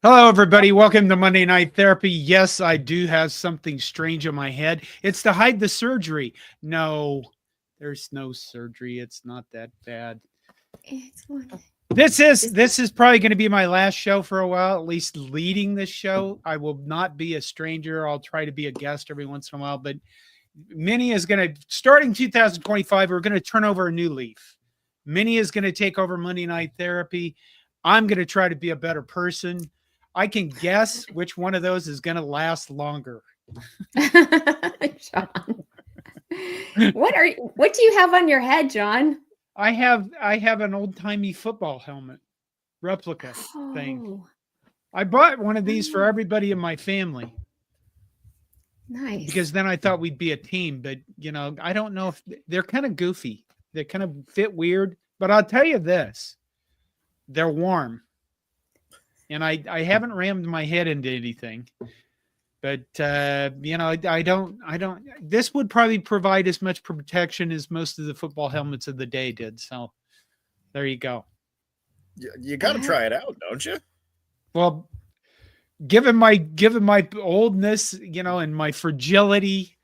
Hello, everybody. Welcome to Monday Night Therapy. Yes, I do have something strange in my head. It's to hide the surgery. No, there's no surgery. It's not that bad. It's one. This is probably going to be my last show for a while, at least leading this show. I will not be a stranger. I'll try to be a guest every once in a while, but Minnie is going to, starting 2025, we're going to turn over a new leaf. Minnie is going to take over Monday Night Therapy. I'm going to try to be a better person. I can guess which one of those is going to last longer. Jon. What do you have on your head, Jon? I have an old-timey football helmet replica thing. I bought one of these for everybody in my family. Nice. Because then I thought we'd be a team, but I don't know if they're kind of goofy. They kind of fit weird, but I'll tell you this. They're warm. And I haven't rammed my head into anything, but I don't. This would probably provide as much protection as most of the football helmets of the day did. So, there you go. You got to try it out, don't you? Well, given my oldness, and my fragility,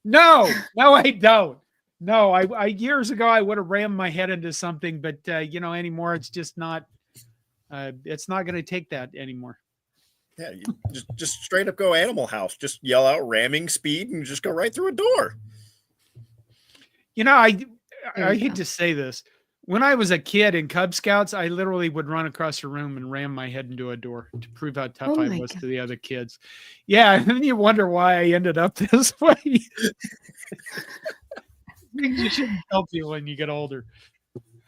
no, I don't. No, I years ago I would have rammed my head into something, but anymore it's just not. It's not going to take that anymore. Yeah, you just straight up go Animal House. Just yell out ramming speed and just go right through a door. I hate to say this. When I was a kid in Cub Scouts, I literally would run across the room and ram my head into a door to prove how tough I was to the other kids. Yeah, and then you wonder why I ended up this way. You shouldn't help you when you get older.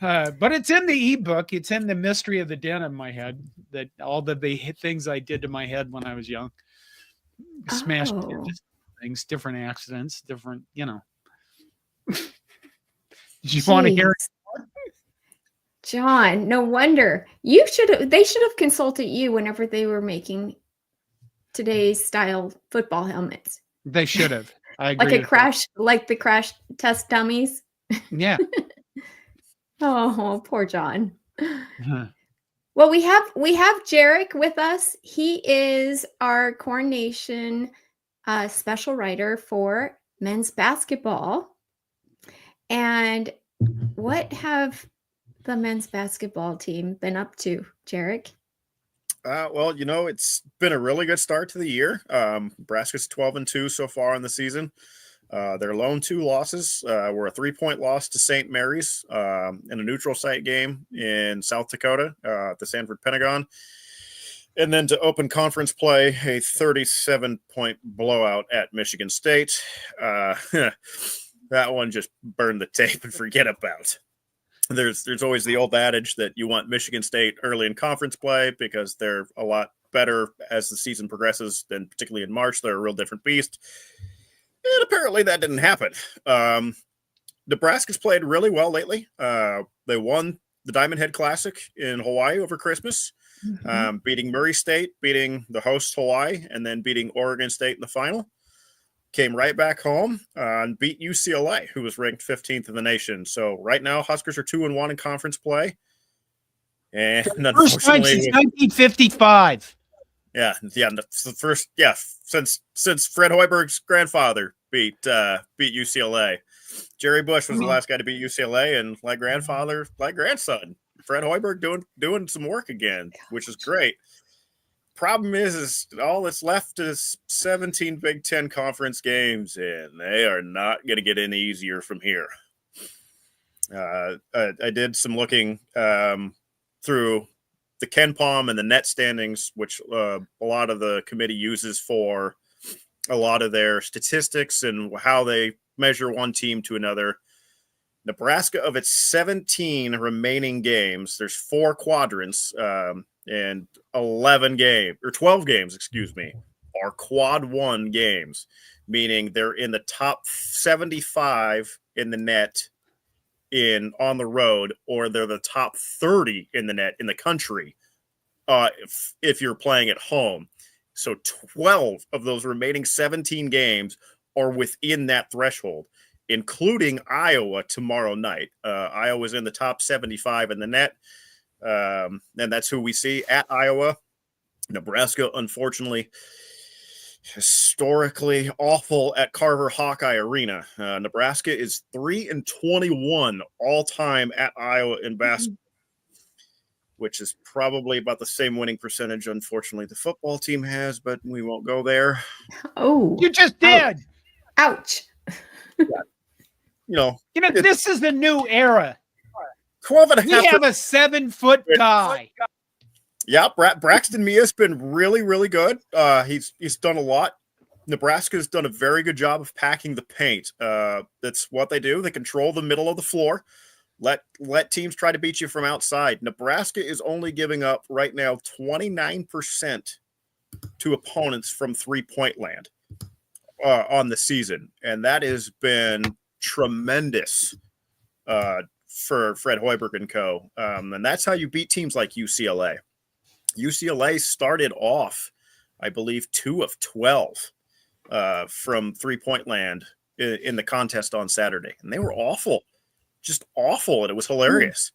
But it's in the ebook. It's in the mystery of the den in my head. That all the things I did to my head when I was young, smashed things, different accidents, different. Did you want to hear it? Jon, no wonder they should have consulted you whenever they were making today's style football helmets. They should have. I agree. Like the crash test dummies. Yeah. Oh, poor Jon. Well, we have Jarek with us. He is our Corn Nation special writer for men's basketball. And what have the men's basketball team been up to, Jarek? Well, it's been a really good start to the year. Nebraska's 12-2 so far in the season. Their lone 2 losses were a 3-point loss to St. Mary's in a neutral site game in South Dakota at the Sanford Pentagon. And then to open conference play, a 37-point blowout at Michigan State. That one just burned the tape and forget about. There's always the old adage that you want Michigan State early in conference play because they're a lot better as the season progresses than particularly in March. They're a real different beast. And apparently that didn't happen. Nebraska's played really well lately. They won the Diamond Head Classic in Hawaii over Christmas, beating Murray State, beating the host Hawaii, and then beating Oregon State in the final. Came right back home and beat UCLA, who was ranked 15th in the nation. So right now, Huskers are 2-1 in conference play. And first time since 1955. Yeah, that's the first. Yeah, since Fred Hoiberg's grandfather beat UCLA. Jerry Bush was the last guy to beat UCLA, and like grandfather, like grandson, Fred Hoiberg doing some work again, which is great. Problem is all that's left is 17 Big Ten conference games, and they are not going to get any easier from here. I did some looking through the KenPom and the net standings, which a lot of the committee uses for a lot of their statistics and how they measure one team to another. Nebraska, of its 17 remaining games, there's 4 quadrants, and 12 games, are quad 1 games, meaning they're in the top 75 in the net on the road, or they're the top 30 in the net in the country if you're playing at home. So 12 of those remaining 17 games are within that threshold, including Iowa tomorrow night. Iowa's in the top 75 in the net. And that's who we see at Iowa. Nebraska, unfortunately, historically awful at Carver Hawkeye Arena. Nebraska is 3-21 all time at Iowa in basketball, which is probably about the same winning percentage, unfortunately, the football team has, but we won't go there. Oh, You just did. Ouch. This is the new era. 12 and a half. We have a 7-foot guy. Yeah, Braxton Mia's been really, really good. He's done a lot. Nebraska's done a very good job of packing the paint. That's what they do. They control the middle of the floor. Let teams try to beat you from outside. Nebraska is only giving up right now 29% to opponents from 3-point land on the season, and that has been tremendous for Fred Hoiberg and co. And that's how you beat teams like UCLA. UCLA started off, I believe, 2 of 12 from 3-point land in the contest on Saturday, and they were awful. Just awful, and it was hilarious.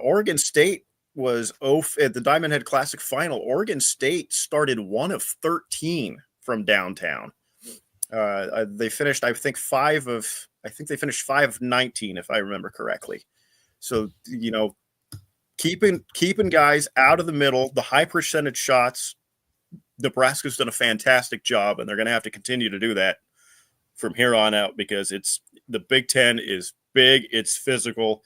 Oregon State was at the Diamond Head Classic final. Oregon State started 1 of 13 from downtown. They finished, I think, 5 of 19, if I remember correctly. So, keeping guys out of the middle, the high percentage shots. Nebraska's done a fantastic job, and they're going to have to continue to do that from here on out, because the Big Ten is big, it's physical.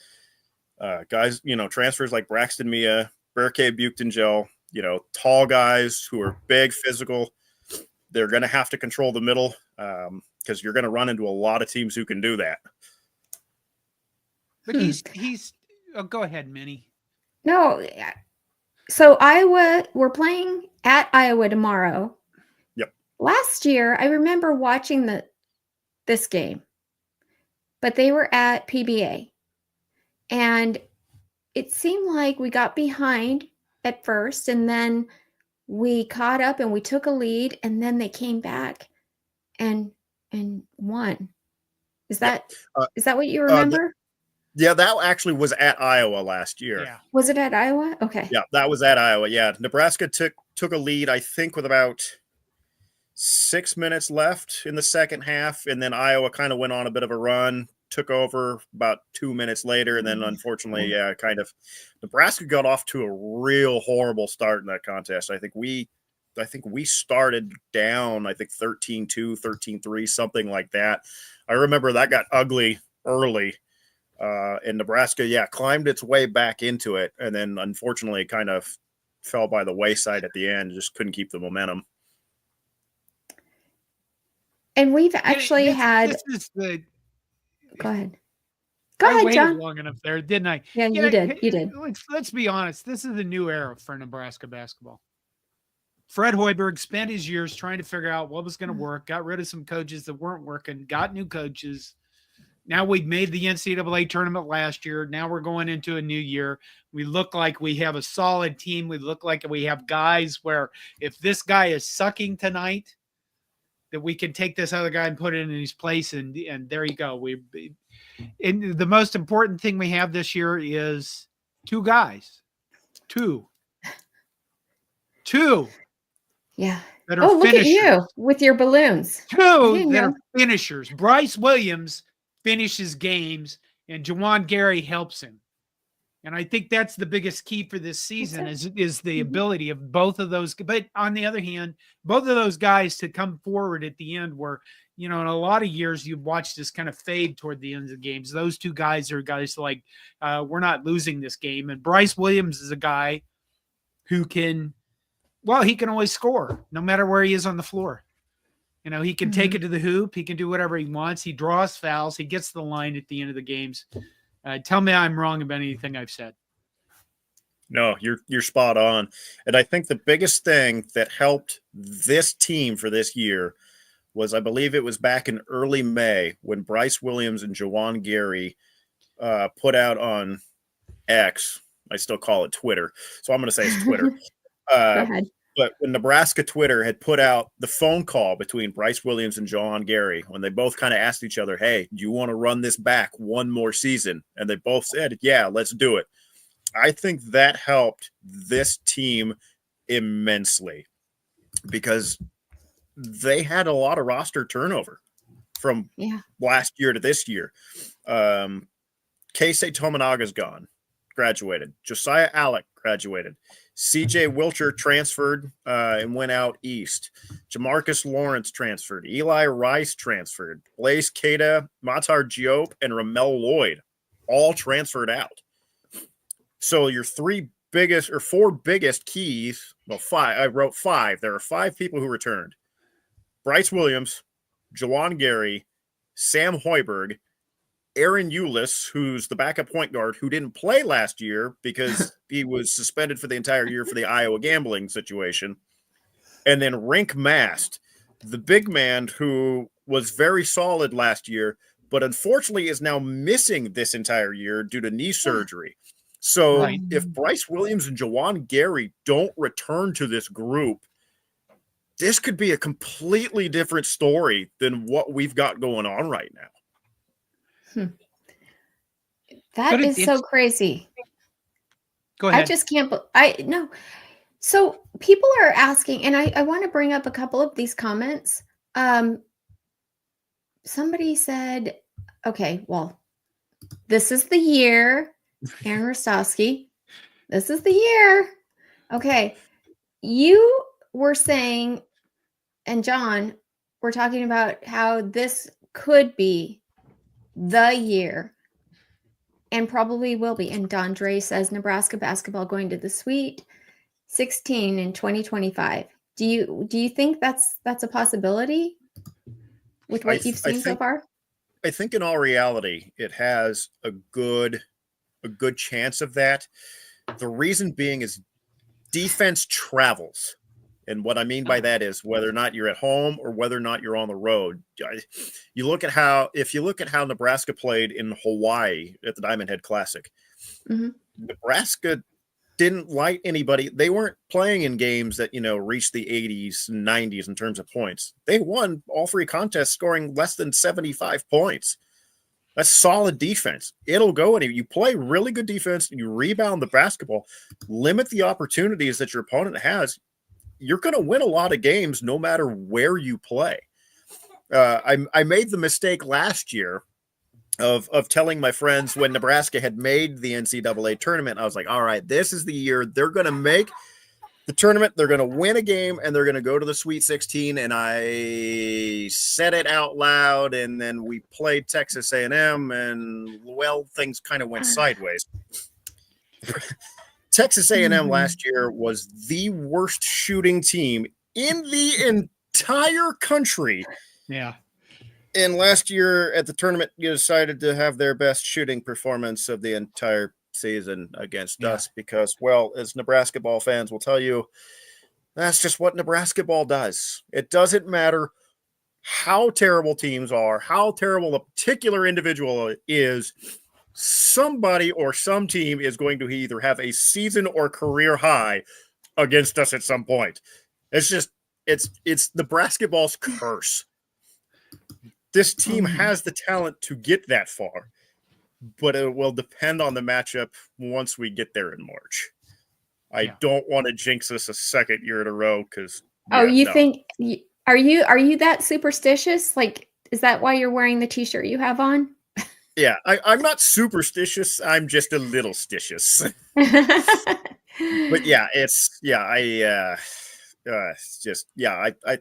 Guys, transfers like Braxton Mia, Berke Buchtengel, tall guys who are big, physical. They're going to have to control the middle because you're going to run into a lot of teams who can do that. But he's go ahead, Minnie. No. So Iowa, we're playing at Iowa tomorrow. Yep. Last year, I remember watching this game, but they were at PBA. And it seemed like we got behind at first, and then we caught up and we took a lead, and then they came back and won. Is that what you remember? Yeah, that actually was at Iowa last year. Yeah. Was it at Iowa? Okay. Yeah, that was at Iowa. Yeah, Nebraska took a lead, I think, with about 6 minutes left in the second half, and then Iowa kind of went on a bit of a run, took over about 2 minutes later, and then unfortunately, Nebraska got off to a real horrible start in that contest. I think we started down, 13-2, 13-3, something like that. I remember that got ugly early. And Nebraska, climbed its way back into it, and then unfortunately kind of fell by the wayside at the end, just couldn't keep the momentum. And we've actually had. Go ahead. Go ahead, John. Long enough there, didn't I? Yeah, you did. You did. Let's be honest. This is the new era for Nebraska basketball. Fred Hoiberg spent his years trying to figure out what was going to work, got rid of some coaches that weren't working, got new coaches. Now we've made the NCAA tournament last year. Now we're going into a new year. We look like we have a solid team. We look like we have guys where if this guy is sucking tonight, that we can take this other guy and put it in his place, and there you go. And the most important thing we have this year is 2 guys. Two. Yeah. That are look at you with your balloons. 2 that are finishers. Bryce Williams finishes games, and Juwan Gary helps him. And I think that's the biggest key for this season is the ability of both of those. But on the other hand, both of those guys to come forward at the end where, in a lot of years you've watched this kind of fade toward the end of the games. Those 2 guys are guys like, we're not losing this game. And Bryce Williams is a guy who he can always score no matter where he is on the floor. He can take it to the hoop. He can do whatever he wants. He draws fouls. He gets to the line at the end of the games. Tell me I'm wrong about anything I've said. No, you're spot on. And I think the biggest thing that helped this team for this year was, I believe it was back in early May when Bryce Williams and Juwan Gary put out on X. I still call it Twitter, so I'm going to say it's Twitter. Go ahead. But when Nebraska Twitter had put out the phone call between Bryce Williams and Juwan Gary, when they both kind of asked each other, hey, do you want to run this back one more season? And they both said, yeah, let's do it. I think that helped this team immensely because they had a lot of roster turnover from last year to this year. Keisei Tominaga's gone, graduated. Josiah Alec graduated. CJ Wilcher transferred and went out east. Jamarcus Lawrence transferred. Eli Rice transferred. Blaze Keita, Matar Diop, and Ramel Lloyd all transferred out. So your four biggest keys, well, five. I wrote five. There are five people who returned. Bryce Williams, Jawan Gary, Sam Hoiberg, Aaron Eulis, who's the backup point guard who didn't play last year because he was suspended for the entire year for the Iowa gambling situation. And then Rink Mast, the big man who was very solid last year, but unfortunately is now missing this entire year due to knee surgery. So if Bryce Williams and Jawan Gary don't return to this group, this could be a completely different story than what we've got going on right now. That is so crazy. Go ahead. I just can't. No. So people are asking, and I want to bring up a couple of these comments. Somebody said, okay, well, this is the year, Aaron Rostowski. This is the year. Okay. You were saying, and John, we're talking about how this could be the year and probably will be. And Dondre says Nebraska basketball going to the Sweet 16 in 2025. Do you think that's a possibility with what you've seen so far? I think in all reality, it has a good chance of that. The reason being is defense travels. And what I mean by that is whether or not you're at home or whether or not you're on the road. If you look at how Nebraska played in Hawaii at the Diamond Head Classic, Nebraska didn't light anybody. They weren't playing in games that, reached the 80s and 90s in terms of points. They won all three contests scoring less than 75 points. That's solid defense. It'll go anywhere. You play really good defense and you rebound the basketball, limit the opportunities that your opponent has. You're going to win a lot of games no matter where you play. I made the mistake last year of telling my friends when Nebraska had made the NCAA tournament, I was like, all right, this is the year they're going to make the tournament. They're going to win a game and they're going to go to the Sweet 16. And I said it out loud. And then we played Texas A&M and well, things kind of went sideways. Texas A&M last year was the worst shooting team in the entire country. Yeah. And last year at the tournament, you decided to have their best shooting performance of the entire season against us because, well, as Nebraska ball fans will tell you, that's just what Nebraska ball does. It doesn't matter how terrible teams are, how terrible a particular individual is. Somebody or some team is going to either have a season or career high against us at some point. It's Nebraska ball's curse. This team has the talent to get that far, but it will depend on the matchup once we get there in March. I don't want to jinx us a second year in a row because. Are you that superstitious? Like, is that why you're wearing the t-shirt you have on? Yeah, I'm not superstitious. I'm just a little stitious. But I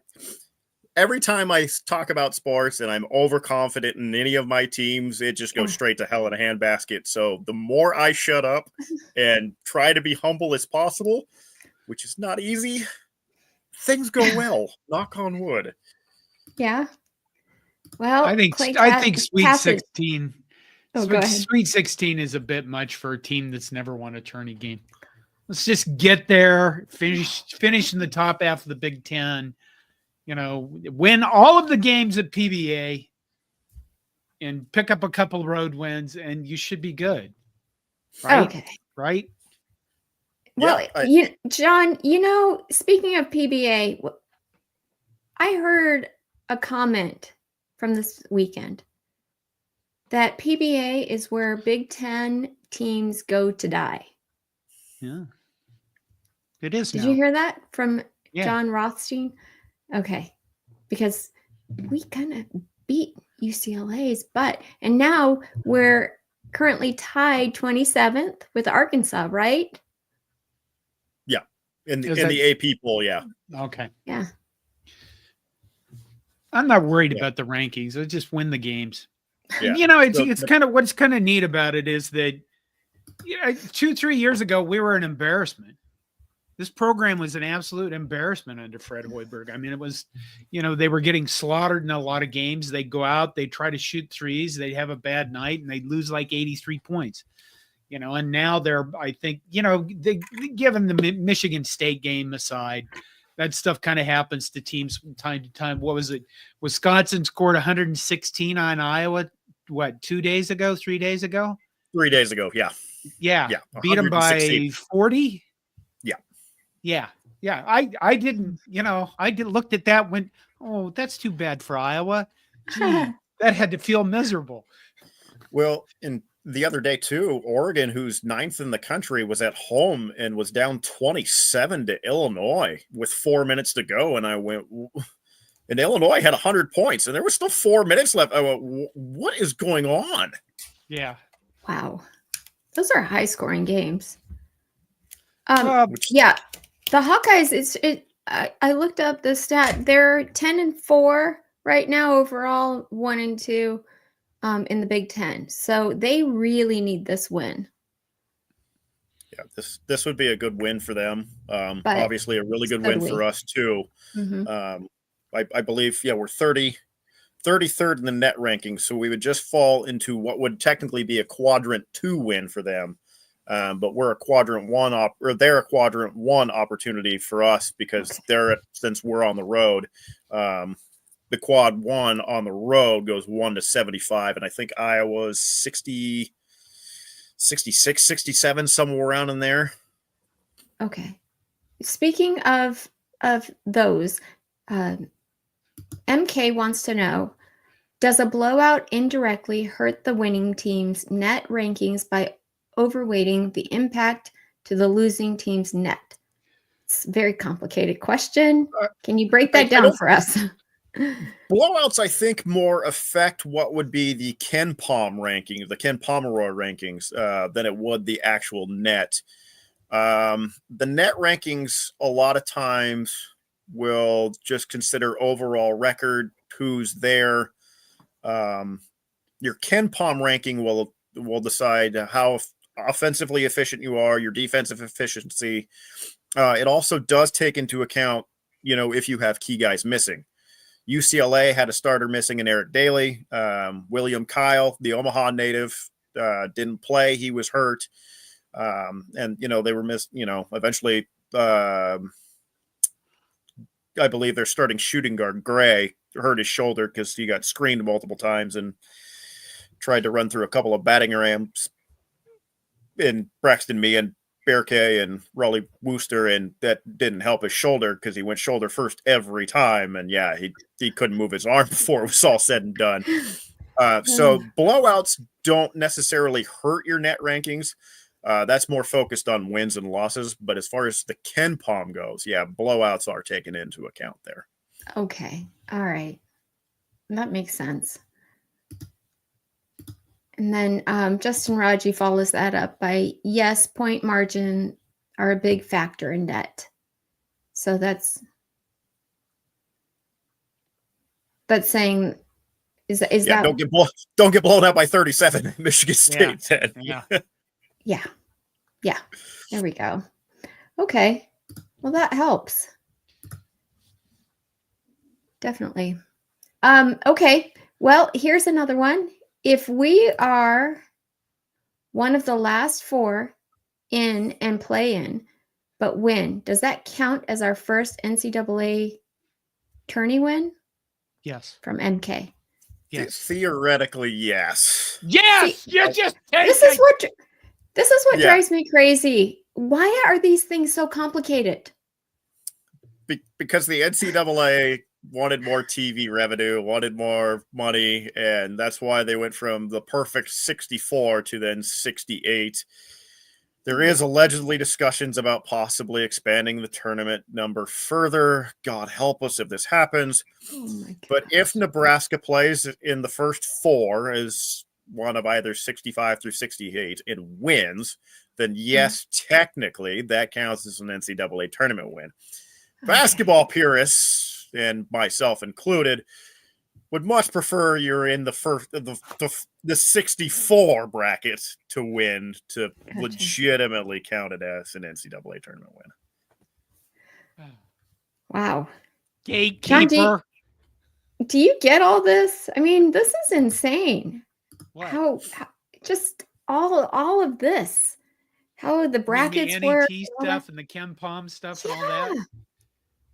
every time I talk about sports and I'm overconfident in any of my teams, it just goes straight to hell in a handbasket. So the more I shut up and try to be humble as possible, which is not easy, things go well. Knock on wood. Yeah. Well, I think Sweet 16. Sweet 16 is a bit much for a team that's never won a tourney game. Let's just get there, finish in the top half of the Big Ten, win all of the games at PBA and pick up a couple road wins and you should be good. Right? Okay. Right? Well, John, speaking of PBA, I heard a comment from this weekend that PBA is where Big Ten teams go to die. Yeah. It is. Did now. you hear that from Yeah. John Rothstein? Okay. Because we kind of beat UCLA's butt. And now we're currently tied 27th with Arkansas, right? Yeah. In Is the AP poll, yeah. Okay. Yeah. I'm not worried Yeah. about the rankings. I'll just win the games. Yeah. You know, it's So it's kind of what's kind of neat about it is that 2-3 years ago we were an embarrassment. This program was an absolute embarrassment under Fred Hoiberg. I mean, it was, they were getting slaughtered in a lot of games. They'd go out, they'd try to shoot threes, they'd have a bad night, and they'd lose like 83 points. And now they're, I think, given the Michigan State game aside, that stuff kind of happens to teams from time to time. What was it? Wisconsin scored 116 on Iowa, 3 days ago? 3 days ago, yeah. Yeah. Beat them by 40? Yeah. I didn't, looked at that, went, oh, that's too bad for Iowa. Gee, that had to feel miserable. Well, and the other day too, Oregon, who's 9th in the country, was at home and was down 27 to Illinois with 4 minutes to go. And I went, and Illinois had 100 points and there was still 4 minutes left. I went, what is going on? Yeah. Wow. Those are high scoring games. Yeah. The Hawkeyes, I looked up the stat. They're 10-4 right now overall, 1-2 in the Big Ten. So they really need this win. Yeah, this would be a good win for them. Obviously, a really good win for us too. Mm-hmm. I believe, we're 33rd in the net ranking, so we would just fall into what would technically be a quadrant 2 win for them. But we're a quadrant 1 they're a quadrant 1 opportunity for us because since we're on the road, the quad 1 on the road goes 1-75, and I think Iowa's 60, 66, 67, somewhere around in there. Okay. Speaking of those, MK wants to know, does a blowout indirectly hurt the winning team's net rankings by overweighting the impact to the losing team's net? It's a very complicated question. Can you break that down for us? Blowouts, I think, more affect what would be the Ken Palm rankings, the Ken Pomeroy rankings, than it would the actual net. The net rankings, a lot of times, will just consider overall record, who's there. Your Ken Palm ranking will decide how offensively efficient you are, your defensive efficiency. It also does take into account, if you have key guys missing. UCLA had a starter missing in Eric Daly. William Kyle, the Omaha native, didn't play. He was hurt. And, they were missed, eventually, I believe their starting shooting guard, Gray, hurt his shoulder because he got screened multiple times and tried to run through a couple of batting ramps in Braxton Mee and Berkay and Raleigh Wooster, and that didn't help his shoulder because he went shoulder first every time. And he couldn't move his arm before it was all said and done. So blowouts don't necessarily hurt your net rankings. That's more focused on wins and losses. But as far as the Ken Palm goes, blowouts are taken into account there. Okay. All right. That makes sense. And then Justin Raji follows that up by, yes, point margin are a big factor in net. So that's saying is that don't get blown out by 37 in Michigan State. Yeah. There we go. Okay. Well, that helps. Definitely. Okay. Well, here's another one. If we are one of the last 4 in and play in, but win, does that count as our first NCAA tourney win? Yes. From MK. Yes. Theoretically, yes. Yes. See, this is what drives me crazy. Why are these things so complicated? Because the NCAA wanted more TV revenue, wanted more money, and that's why they went from the perfect 64 to then 68. There is allegedly discussions about possibly expanding the tournament number further. God help us if this happens. Oh my God. But if Nebraska plays in the first 4 as one of either 65 through 68 and wins, then yes, technically that counts as an NCAA tournament win. Basketball purists, and myself included, would much prefer you're in the first the 64 bracket to win to legitimately count it as an NCAA tournament win. Wow. Gatekeeper. John, do you get all this? I mean, this is insane. What? How just all of this. How the brackets the work. NET stuff and the Ken Palm stuff and all that.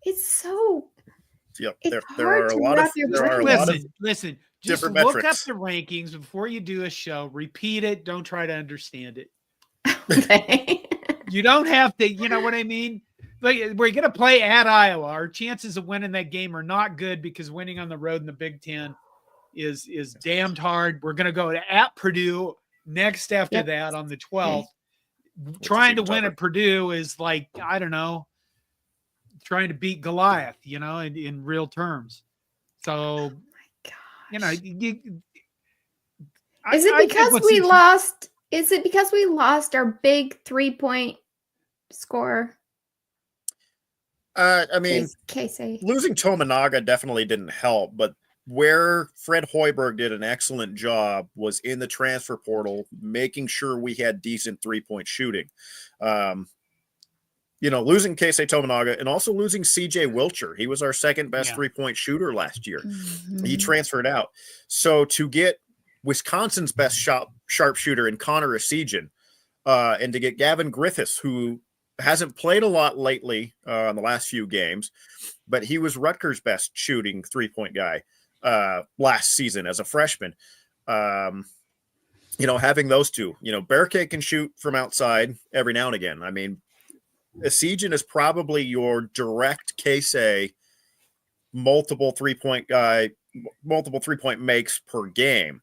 It's so Yep, it's there are a lot of listen. Just different look metrics. up the rankings before you do a show. Repeat it. Don't try to understand it. okay. You don't have to. You know what I mean? Like, we're gonna play at Iowa. Our chances of winning that game are not good because winning on the road in the Big Ten is damned hard. We're gonna go at Purdue next after that on the 12th. Trying to win at Purdue is like, I don't know, trying to beat Goliath, you know, in real terms. So, you know, is it because we lost? Is it because we lost our big 3-point score? I mean, losing Tominaga definitely didn't help, but where Fred Hoiberg did an excellent job was in the transfer portal, making sure we had decent 3-point shooting. You know, losing Keisei Tominaga and also losing CJ Wilcher. He was our second best 3-point shooter last year. Mm-hmm. He transferred out. So to get Wisconsin's best sharpshooter in Connor Esijan, and to get Gavin Griffiths, who hasn't played a lot lately in the last few games, but he was Rutgers' best shooting 3-point guy last season as a freshman. You know, having those two, you know, Bearcake can shoot from outside every now and again. I mean, Esijan is probably your direct Keisei multiple 3-point guy, multiple 3-point makes per game,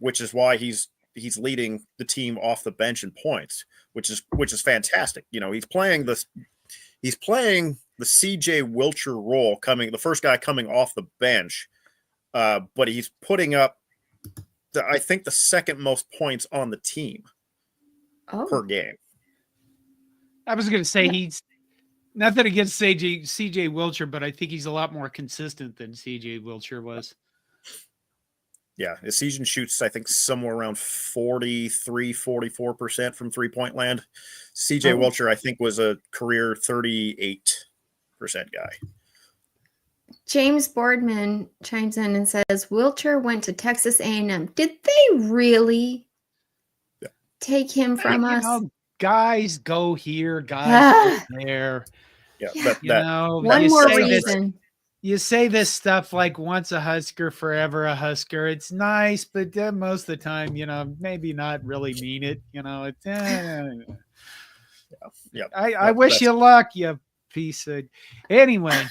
which is why he's leading the team off the bench in points, which is fantastic. You know, he's playing the CJ Wilcher role, the first guy coming off the bench, but he's putting up I think the second most points on the team per game. I was going to say he's nothing against CJ Wilcher, but I think he's a lot more consistent than CJ Wilcher was. Yeah, the season shoots, I think, somewhere around 44% from 3-point land. CJ Wilcher, I think, was a career 38% guy. James Boardman chimes in and says, Wilcher went to Texas A&M. Did they really take him from us? Know, guys go here, guys go there. Yeah, one more reason. You say this stuff like once a Husker, forever a Husker. It's nice, but most of the time, you know, maybe not really mean it. You know, it's. I wish you luck, you piece of. Anyway.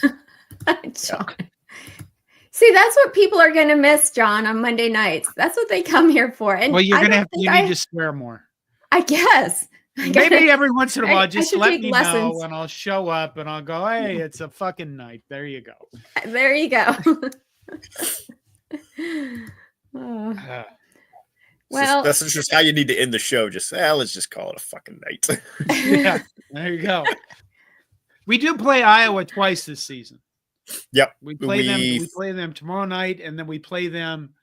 John. See, that's what people are going to miss, John, on Monday nights. That's what they come here for. And well, you're going to have you need to swear more. I guess. Maybe every once in a while, just let me know and I'll show up and I'll go, hey, it's a fucking night. There you go. There you go. Well, that's just how you need to end the show. Just, let's just call it a fucking night. Yeah, there you go. We do play Iowa twice this season. Yep. We play them tomorrow night, and then we play them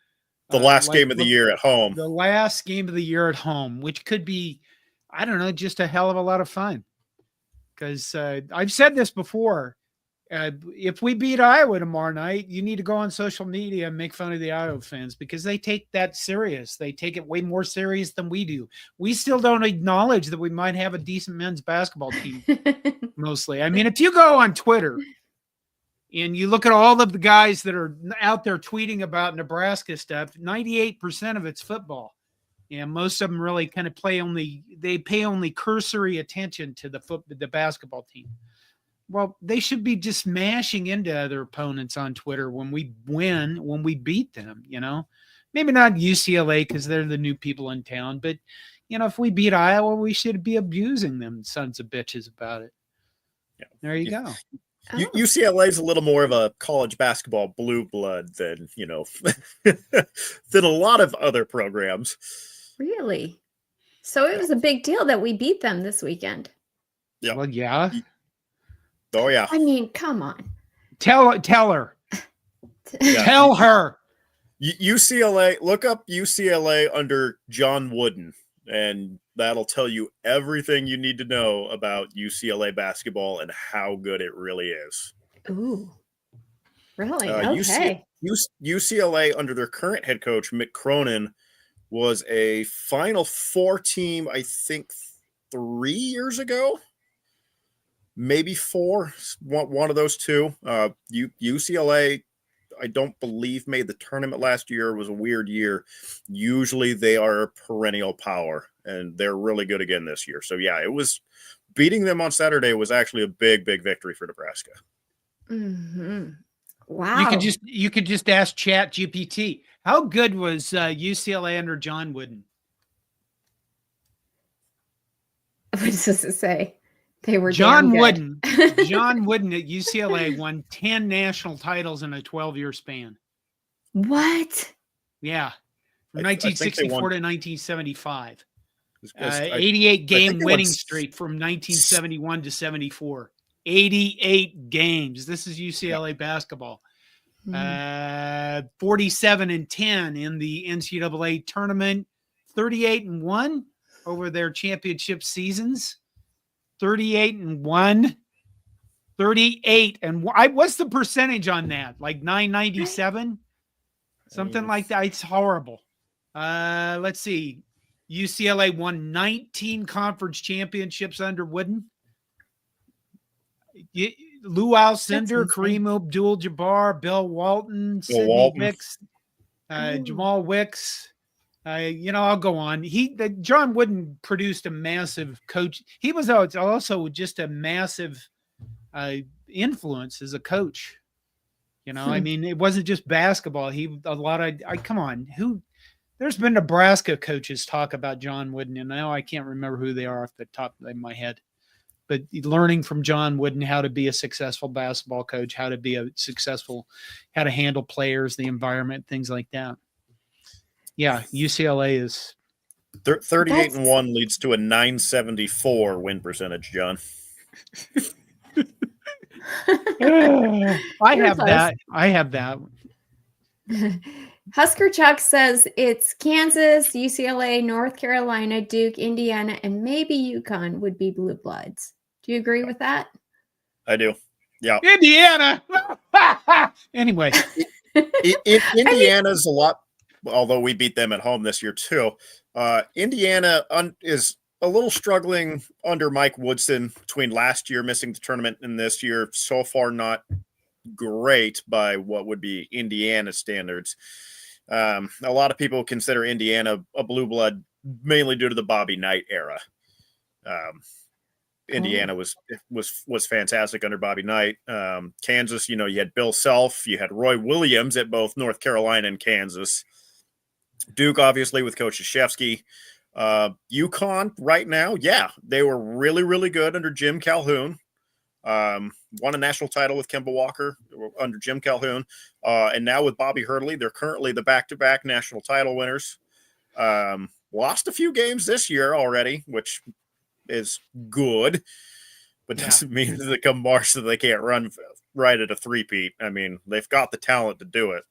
the last game of the year at home. The last game of the year at home, which could be, I don't know, just a hell of a lot of fun. Because I've said this before. If we beat Iowa tomorrow night, you need to go on social media and make fun of the Iowa fans because they take that serious. They take it way more serious than we do. We still don't acknowledge that we might have a decent men's basketball team, mostly. I mean, if you go on Twitter and you look at all of the guys that are out there tweeting about Nebraska stuff, 98% of it's football. And most of them really kind of pay only cursory attention to the basketball team. Well, they should be just smashing into other opponents on Twitter when we win, when we beat them, you know. Maybe not UCLA because they're the new people in town, but, if we beat Iowa, we should be abusing them sons of bitches about it. Yeah. There you go. UCLA is a little more of a college basketball blue blood than, than a lot of other programs. Really? So it was a big deal that we beat them this weekend. Yeah. Well, yeah. Oh, yeah. I mean, come on. Tell her. Yeah. Tell her. UCLA, look up UCLA under John Wooden, and that'll tell you everything you need to know about UCLA basketball and how good it really is. Ooh, really? Okay. UCLA under their current head coach, Mick Cronin, was a Final Four team, I think, 3 years ago. Maybe 4, one of those two. UCLA, I don't believe, made the tournament last year. It was a weird year. Usually they are a perennial power, and they're really good again this year. So, yeah, it was beating them on Saturday was actually a big, big victory for Nebraska. Mm-hmm. Wow. You could just ask Chat GPT. How good was UCLA under John Wooden? What does it say? They were John damn good. Wooden. John Wooden at UCLA won 10 national titles in a 12-year span. What? Yeah. From 1964 to 1975. 88-game winning streak from 1971 to 74. 88 games. This is UCLA basketball. 47-10 in the NCAA tournament. 38-1 over their championship seasons. 38-1. 38 and what's the percentage on that? Like 997? Something like that. It's horrible. Let's see. UCLA won 19 conference championships under Wooden. Lou Alcindor, Kareem Abdul-Jabbar, Bill Walton, Sidney Wicks, Jamal Wicks. I'll go on. John Wooden produced a massive coach. He was also just a massive influence as a coach. I mean, it wasn't just basketball. Come on, there's been Nebraska coaches talk about John Wooden, and now I can't remember who they are off the top of my head. But learning from John Wooden how to be a successful basketball coach, how to handle players, the environment, things like that. Yeah, UCLA is 38-1 leads to a 974 win percentage, John. I have that. Husker Chuck says it's Kansas, UCLA, North Carolina, Duke, Indiana, and maybe UConn would be blue bloods. Do you agree with that? I do. Yeah. Indiana. Anyway. Indiana's a lot, although we beat them at home this year too. Indiana is a little struggling under Mike Woodson between last year missing the tournament and this year. So far, not great by what would be Indiana standards. A lot of people consider Indiana a blue blood mainly due to the Bobby Knight era. Indiana was fantastic under Bobby Knight. Kansas, you had Bill Self, you had Roy Williams at both North Carolina and Kansas. Duke, obviously, with Coach Krzyzewski. UConn right now, yeah, they were really, really good under Jim Calhoun. Won a national title with Kemba Walker under Jim Calhoun. And now with Bobby Hurley, they're currently the back-to-back national title winners. Lost a few games this year already, which is good, but doesn't mean that come March that they can't run right at a three-peat. I mean, they've got the talent to do it.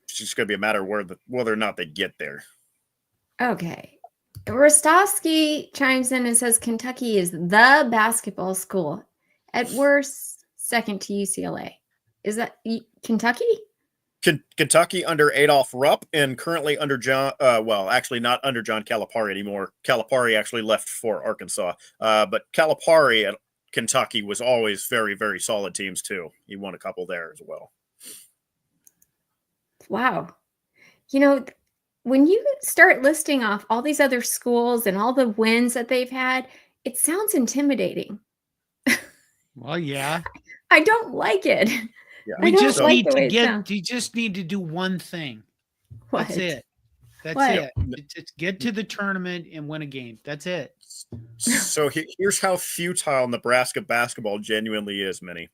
It's just going to be a matter of whether or not they get there. Okay. Rostovsky chimes in and says Kentucky is the basketball school. At worst, second to UCLA. Is that Kentucky? Kentucky under Adolph Rupp and currently under actually not under John Calipari anymore. Calipari actually left for Arkansas. But Calipari at Kentucky was always very, very solid teams too. He won a couple there as well. Wow. When you start listing off all these other schools and all the wins that they've had, it sounds intimidating. Well, yeah. I don't like it. Yeah. You just need to do one thing. What? That's it. That's What? it. It's get to the tournament and win a game. That's it. So here's how futile Nebraska basketball genuinely is, Minnie.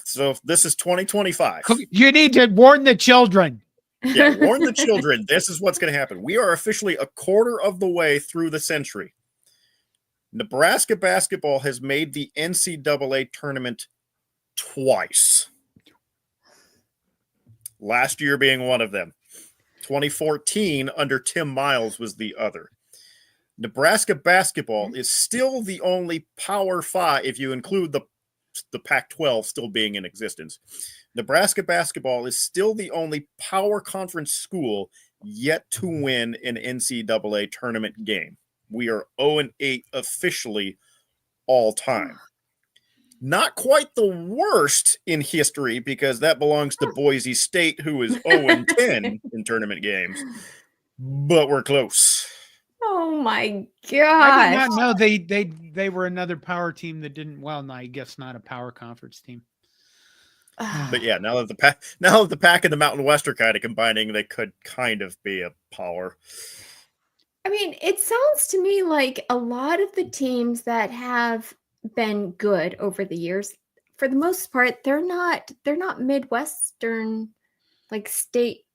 So this is 2025. You need to warn the children. Yeah, warn the children. This is what's going to happen. We are officially a quarter of the way through the century. Nebraska basketball has made the NCAA tournament twice. Last year being one of them. 2014 under Tim Miles was the other. Nebraska basketball is still the only Power 5, if you include the Pac-12 still being in existence. Nebraska basketball is still the only Power Conference school yet to win an NCAA tournament game. We are 0-8 officially all time. Not quite the worst in history, because that belongs to Boise State, who is 0-10 in tournament games. But we're close. Oh my I did gosh. not know they were another power team that didn't. Well, no, I guess not a power conference team. But yeah, now that the Pac and the Mountain West are kind of combining, they could kind of be a power. I mean, it sounds to me like a lot of the teams that have been good over the years, for the most part, they're not Midwestern like state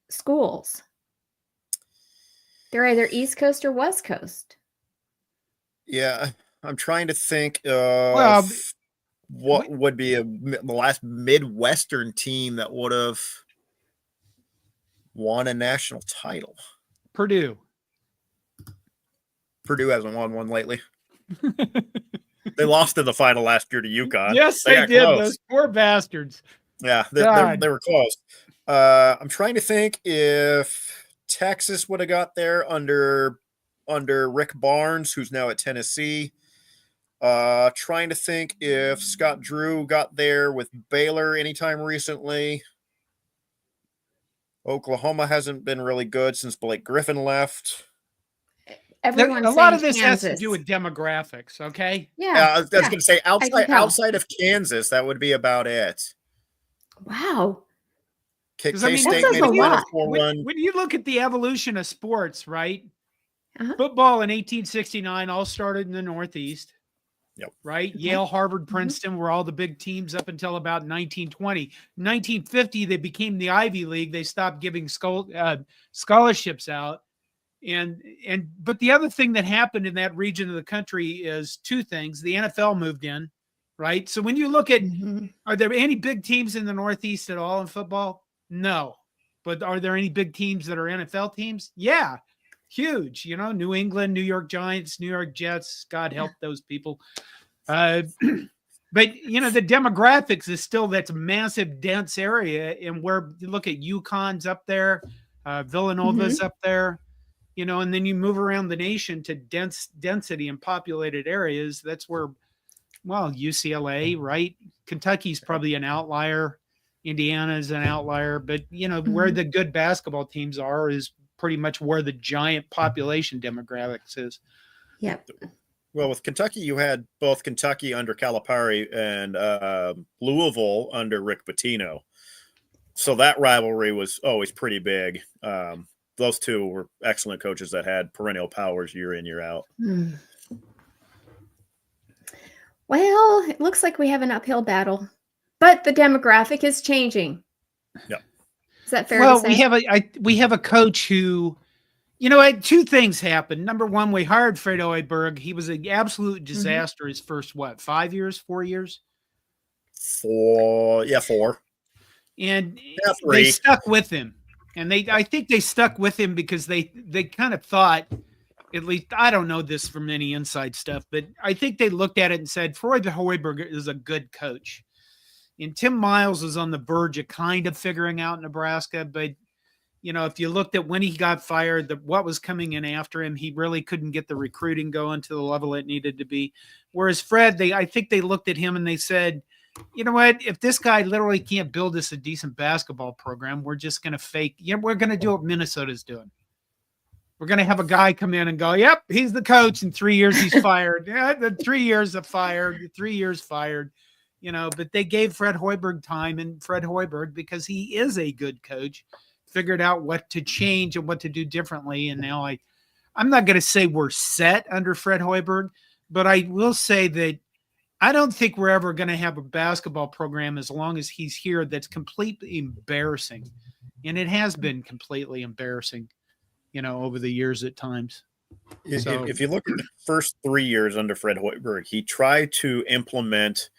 schools. They're either East Coast or West Coast. Yeah, I'm trying to think of what would be the last Midwestern team that would have won a national title. Purdue. Purdue hasn't won one lately. They lost in the final last year to UConn. Yes, they did. Close. Those poor bastards. Yeah, they were close. I'm trying to think if Texas would have got there under Rick Barnes, who's now at Tennessee. Trying to think if Scott Drew got there with Baylor anytime recently. Oklahoma hasn't been really good since Blake Griffin left. A lot of this has to do with demographics, okay? Yeah. I was going to say outside of Kansas, that would be about it. Wow. K-State that made a lot. run. When you look at the evolution of sports, right? Uh-huh. Football in 1869 all started in the Northeast. Yep. Right? Okay. Yale, Harvard, Princeton were all the big teams up until about 1920. 1950, they became the Ivy League. They stopped giving scholarships out. But the other thing that happened in that region of the country is two things. The NFL moved in, right? So when you look at, are there any big teams in the Northeast at all in football? No. But are there any big teams that are NFL teams? Yeah. Huge, New England, New York Giants, New York Jets, God help those people. But, the demographics is still that's a massive, dense area. And where you look at UConn's up there, Villanova's up there, and then you move around the nation to density and populated areas. That's where, UCLA, right? Kentucky's probably an outlier. Indiana's an outlier. But, where the good basketball teams are is pretty much where the giant population demographics is. Yep. Well, with Kentucky, you had both Kentucky under Calipari and Louisville under Rick Pitino. So that rivalry was always pretty big. Those two were excellent coaches that had perennial powers year in, year out. Well, it looks like we have an uphill battle, but the demographic is changing. Yep. Is that fair to say? We have a coach who, two things happened. Number one, we hired Fred Hoiberg. He was an absolute disaster his first, 4 years? 4. And Yeah, 3. they stuck with him. And I think they stuck with him because they kind of thought, at least I don't know this from any inside stuff, but I think they looked at it and said, Fred Hoiberg is a good coach. And Tim Miles was on the verge of kind of figuring out Nebraska. But, if you looked at when he got fired, what was coming in after him, he really couldn't get the recruiting going to the level it needed to be. Whereas Fred, I think they looked at him and they said, you know what, if this guy literally can't build us a decent basketball program, we're just going to fake. We're going to do what Minnesota's doing. We're going to have a guy come in and go, yep, he's the coach. In 3 years, he's fired. The 3 years of fired, 3 years fired. But they gave Fred Hoiberg time, and Fred Hoiberg, because he is a good coach, figured out what to change and what to do differently. And now I'm not going to say we're set under Fred Hoiberg, but I will say that I don't think we're ever going to have a basketball program as long as he's here that's completely embarrassing. And it has been completely embarrassing, over the years at times. So, if you look at the first 3 years under Fred Hoiberg, he tried to implement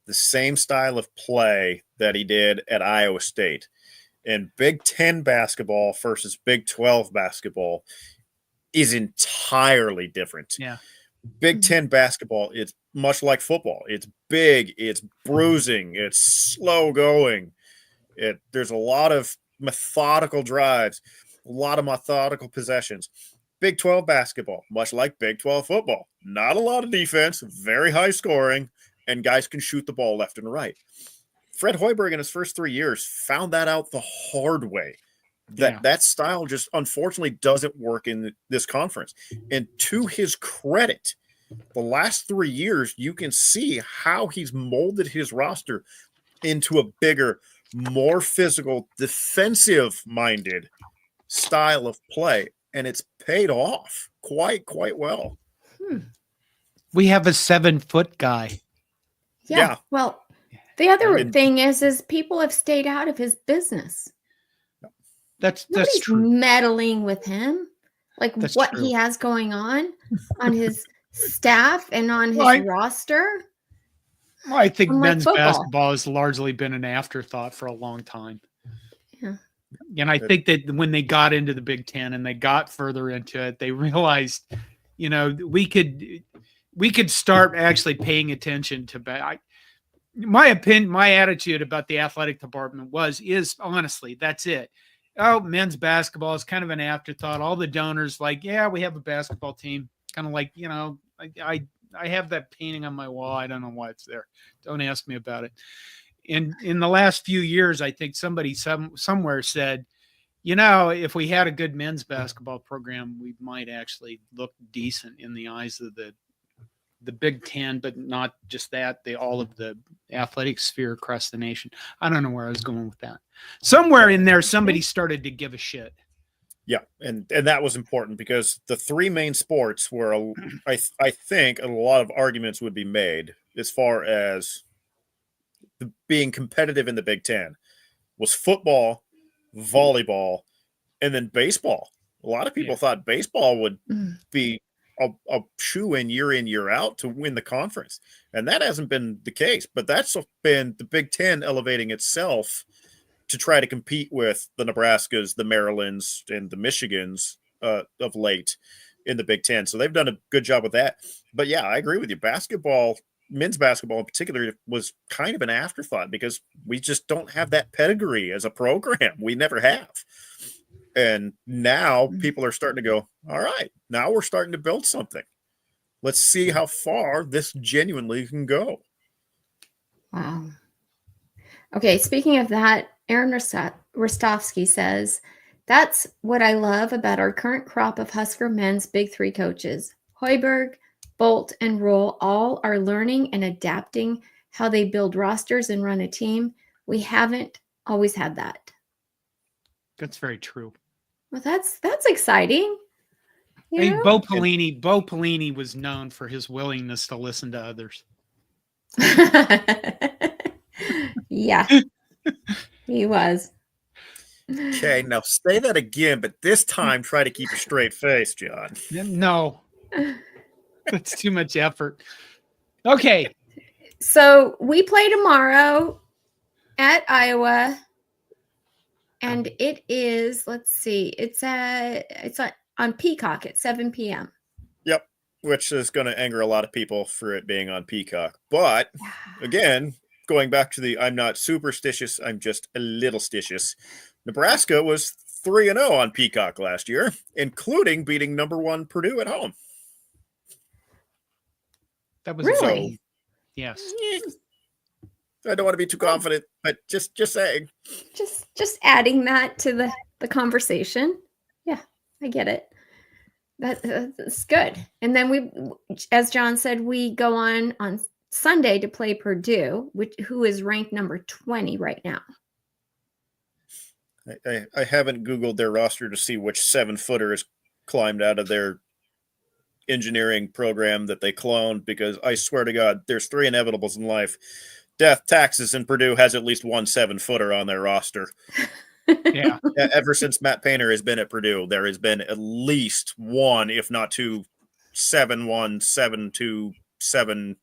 the same style of play that he did at Iowa State. And Big Ten basketball versus Big 12 basketball is entirely different. Yeah. Big Ten basketball, it's much like football. It's big, it's bruising, it's slow going. There's a lot of methodical drives, a lot of methodical possessions. Big 12 basketball, much like Big 12 football. Not a lot of defense, very high scoring, and guys can shoot the ball left and right. Fred Hoiberg in his first 3 years found that out the hard way. That style just unfortunately doesn't work in this conference. And to his credit, the last 3 years, you can see how he's molded his roster into a bigger, more physical, defensive-minded style of play. And it's paid off quite well. We have a 7-foot guy. Yeah. Well, the other thing is people have stayed out of his business. That's Nobody's true. meddling with him, like That's what true. he has going on his staff and on his roster. Well, I think Unlike men's football. basketball has largely been an afterthought for a long time. Yeah. And I think that when they got into the Big Ten and they got further into it, they realized, we could start actually paying attention to my opinion, my attitude about the athletic department is honestly, that's it. Oh, men's basketball is kind of an afterthought. All the donors we have a basketball team. Kind of like, I have that painting on my wall. I don't know why it's there. Don't ask me about it. And in the last few years, I think somebody somewhere said, if we had a good men's basketball program, we might actually look decent in the eyes of the Big Ten, but not just that, all of the athletic sphere across the nation. I don't know where I was going with that. Somewhere in there, somebody started to give a shit. Yeah, and that was important because the three main sports where I think a lot of arguments would be made as far as being competitive in the Big Ten was football, volleyball, and then baseball. A lot of people thought baseball would be a shoe-in, year out to win the conference. And that hasn't been the case. But that's been the Big Ten elevating itself to try to compete with the Nebraskas, the Marylands, and the Michigans of late in the Big Ten. So they've done a good job with that. But yeah, I agree with you. Basketball, men's basketball in particular, was kind of an afterthought because we just don't have that pedigree as a program. We never have. And now people are starting to go, all right, now we're starting to build something. Let's see how far this genuinely can go. Wow. Okay, speaking of that, Aaron Rostovsky says, that's what I love about our current crop of Husker men's Big Three coaches. Hoiberg, Bolt, and Roll all are learning and adapting how they build rosters and run a team. We haven't always had that. That's very true. Well, that's exciting. Bo Pelini was known for his willingness to listen to others. Yeah, he was. Okay, now say that again, but this time try to keep a straight face, John. No, that's too much effort. Okay. So we play tomorrow at Iowa. And it is, let's see, it's on Peacock at 7 p.m. Yep, which is going to anger a lot of people for it being on Peacock. But again, going back to I'm not superstitious, I'm just a little stitious. Nebraska was 3-0 on Peacock last year, including beating number 1 Purdue at home. That was really? So, yes. I don't want to be too confident, but just saying. Just adding that to the conversation. Yeah, I get it. That's good. And then we, as John said, we go on Sunday to play Purdue, who is ranked number 20 right now. I haven't Googled their roster to see which 7-footer has climbed out of their engineering program that they cloned, because I swear to God, there's 3 inevitables in life: death, taxes, and Purdue has at least one 7-footer on their roster. Yeah. Ever since Matt Painter has been at Purdue, there has been at least one, if not two, 7'1", 7'2", 7.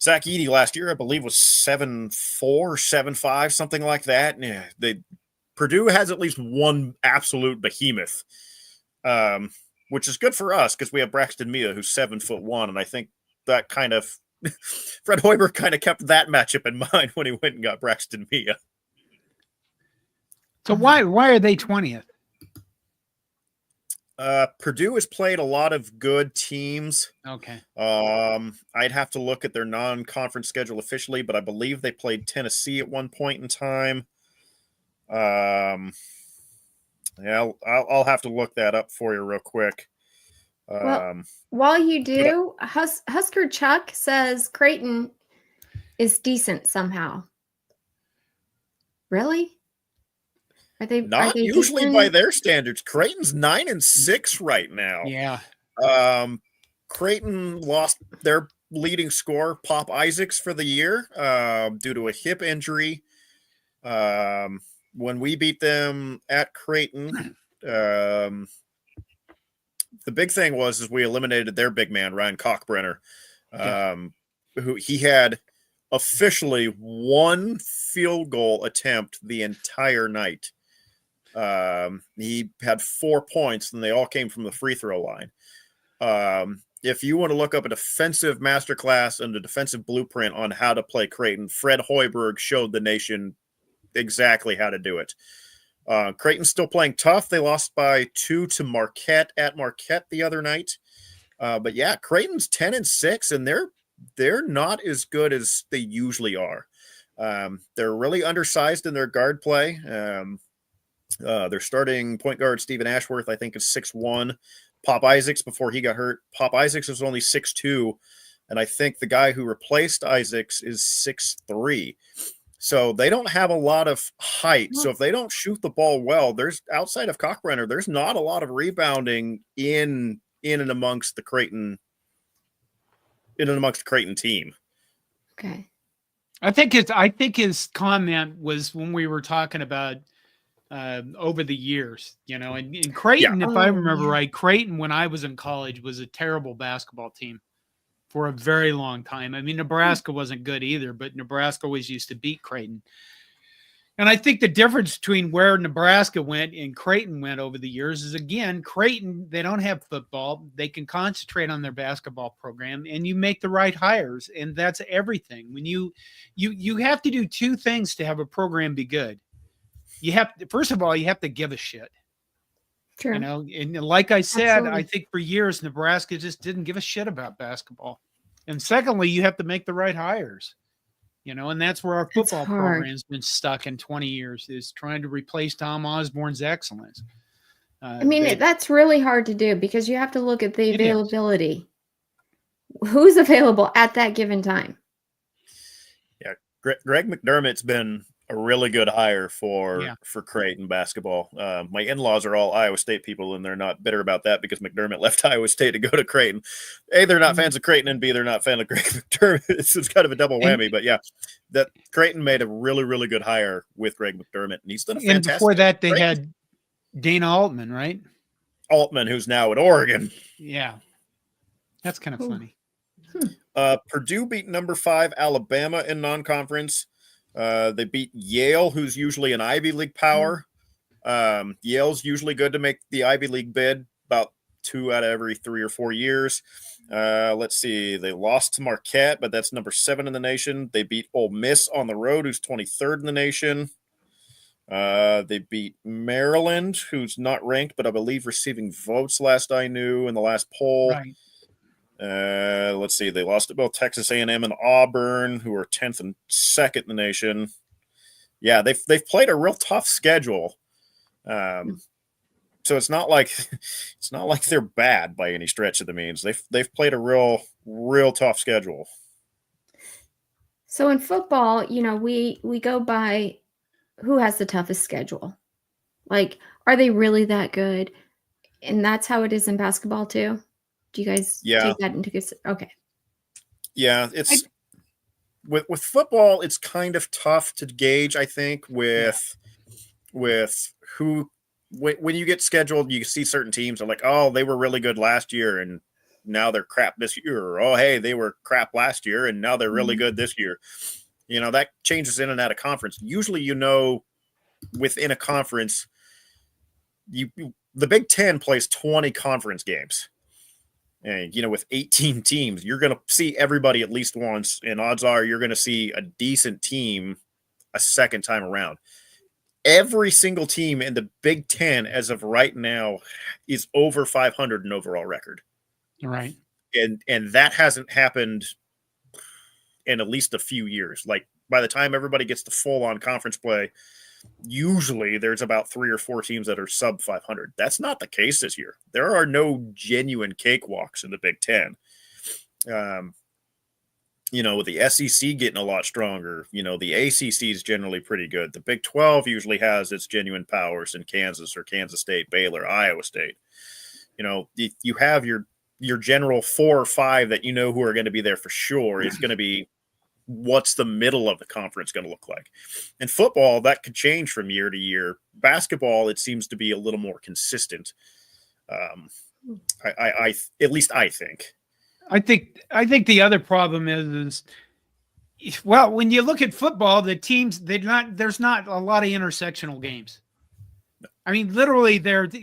Zach Edey last year, I believe, was 7'4", 7'5", something like that. Yeah, Purdue has at least one absolute behemoth, which is good for us because we have Braxton Mia, who's 7'1", and I think that kind of Fred Hoiberg kind of kept that matchup in mind when he went and got Braxton Mia. So why are they 20th? Purdue has played a lot of good teams. Okay. I'd have to look at their non-conference schedule officially, but I believe they played Tennessee at one point in time. Yeah, I'll have to look that up for you real quick. Well, while you do, Husker Chuck says Creighton is decent somehow. Really? Are they not usually decent? by their standards? Creighton's 9-6 right now. Yeah. Creighton lost their leading scorer, Pop Isaacs, for the year due to a hip injury. When we beat them at Creighton, the big thing was we eliminated their big man, Ryan Cockbrenner, who he had officially one field goal attempt the entire night. He had 4 points, and they all came from the free throw line. If you want to look up a defensive masterclass and a defensive blueprint on how to play Creighton, Fred Hoiberg showed the nation exactly how to do it. Creighton's still playing tough. They lost by 2 to Marquette at Marquette the other night. But yeah, Creighton's 10-6, and they're not as good as they usually are. They're really undersized in their guard play. Their starting point guard, Stephen Ashworth, I think is 6'1". Pop Isaacs, before he got hurt, Pop Isaacs was only 6'2", and I think the guy who replaced Isaacs is 6'3". So they don't have a lot of height. So if they don't shoot the ball well, there's outside of Cockbrenner, there's not a lot of rebounding in and amongst the Creighton team. Okay. I think his comment was when we were talking about over the years, and Creighton, if I remember right, Creighton, when I was in college, was a terrible basketball team for a very long time. I mean, Nebraska wasn't good either, but Nebraska always used to beat Creighton. And I think the difference between where Nebraska went and Creighton went over the years is, again, Creighton, they don't have football. They can concentrate on their basketball program, and you make the right hires, and that's everything. When you have to do 2 things to have a program be good. You have to, first of all, you have to give a shit. True. And like I said, Absolutely. I think for years Nebraska just didn't give a shit about basketball. And secondly, you have to make the right hires. And that's where our football program's been stuck in 20 years, is trying to replace Tom Osborne's excellence. That's really hard to do because you have to look at the availability. Who's available at that given time? Yeah, Greg McDermott's been a really good hire for Creighton basketball. My in-laws are all Iowa State people, and they're not bitter about that because McDermott left Iowa State to go to Creighton. A, they're not fans of Creighton, and B, they're not fan of Greg McDermott. It's kind of a double whammy, but yeah, that Creighton made a really, really good hire with Greg McDermott, and he's done a fantastic. And before that, they had Dana Altman, right? Altman, who's now at Oregon. Yeah, that's kind of funny. Purdue beat number 5 Alabama in non-conference. They beat Yale, who's usually an Ivy League power. Yale's usually good to make the Ivy League bid about 2 out of every 3 or 4 years. Let's see. They lost to Marquette, but that's number 7 in the nation. They beat Ole Miss on the road, who's 23rd in the nation. They beat Maryland, who's not ranked, but I believe receiving votes last I knew in the last poll. Right. Let's see. They lost to both Texas A&M and Auburn, who are 10th and 2nd in the nation. Yeah, they've played a real tough schedule. So it's not like they're bad by any stretch of the means. They've played a real tough schedule. So in football, we go by who has the toughest schedule. Like, are they really that good? And that's how it is in basketball too. Do you guys take that into consideration? Okay. Yeah, it's with football, it's kind of tough to gauge, I think, with who when you get scheduled, you see certain teams are like, oh, they were really good last year and now they're crap this year. Or, oh, hey, they were crap last year and now they're really good this year. You know, that changes in and out of conference. Usually, you know, within a conference, the Big Ten plays 20 conference games. And, you know, with 18 teams, you're going to see everybody at least once. And odds are you're going to see a decent team a second time around. Every single team in the Big Ten as of right now is over 500 in overall record. Right. And that hasn't happened in at least a few years. Like by the time everybody gets to full on conference play, usually there's about 3 or 4 teams that are sub 500. That's not the case this year. There are no genuine cakewalks in the Big Ten. You know, with the SEC getting a lot stronger, you know, the ACC is generally pretty good. The Big 12 usually has its genuine powers in Kansas or Kansas State, Baylor, Iowa State. You know, you have your general 4 or 5 that you know who are going to be there for sure. It's going to be what's the middle of the conference going to look like. In football, that could change from year to year. Basketball, it seems to be a little more consistent. I at least I think. I think the other problem is well, when you look at football, the teams there's not a lot of intersectional games. I mean, literally, go out.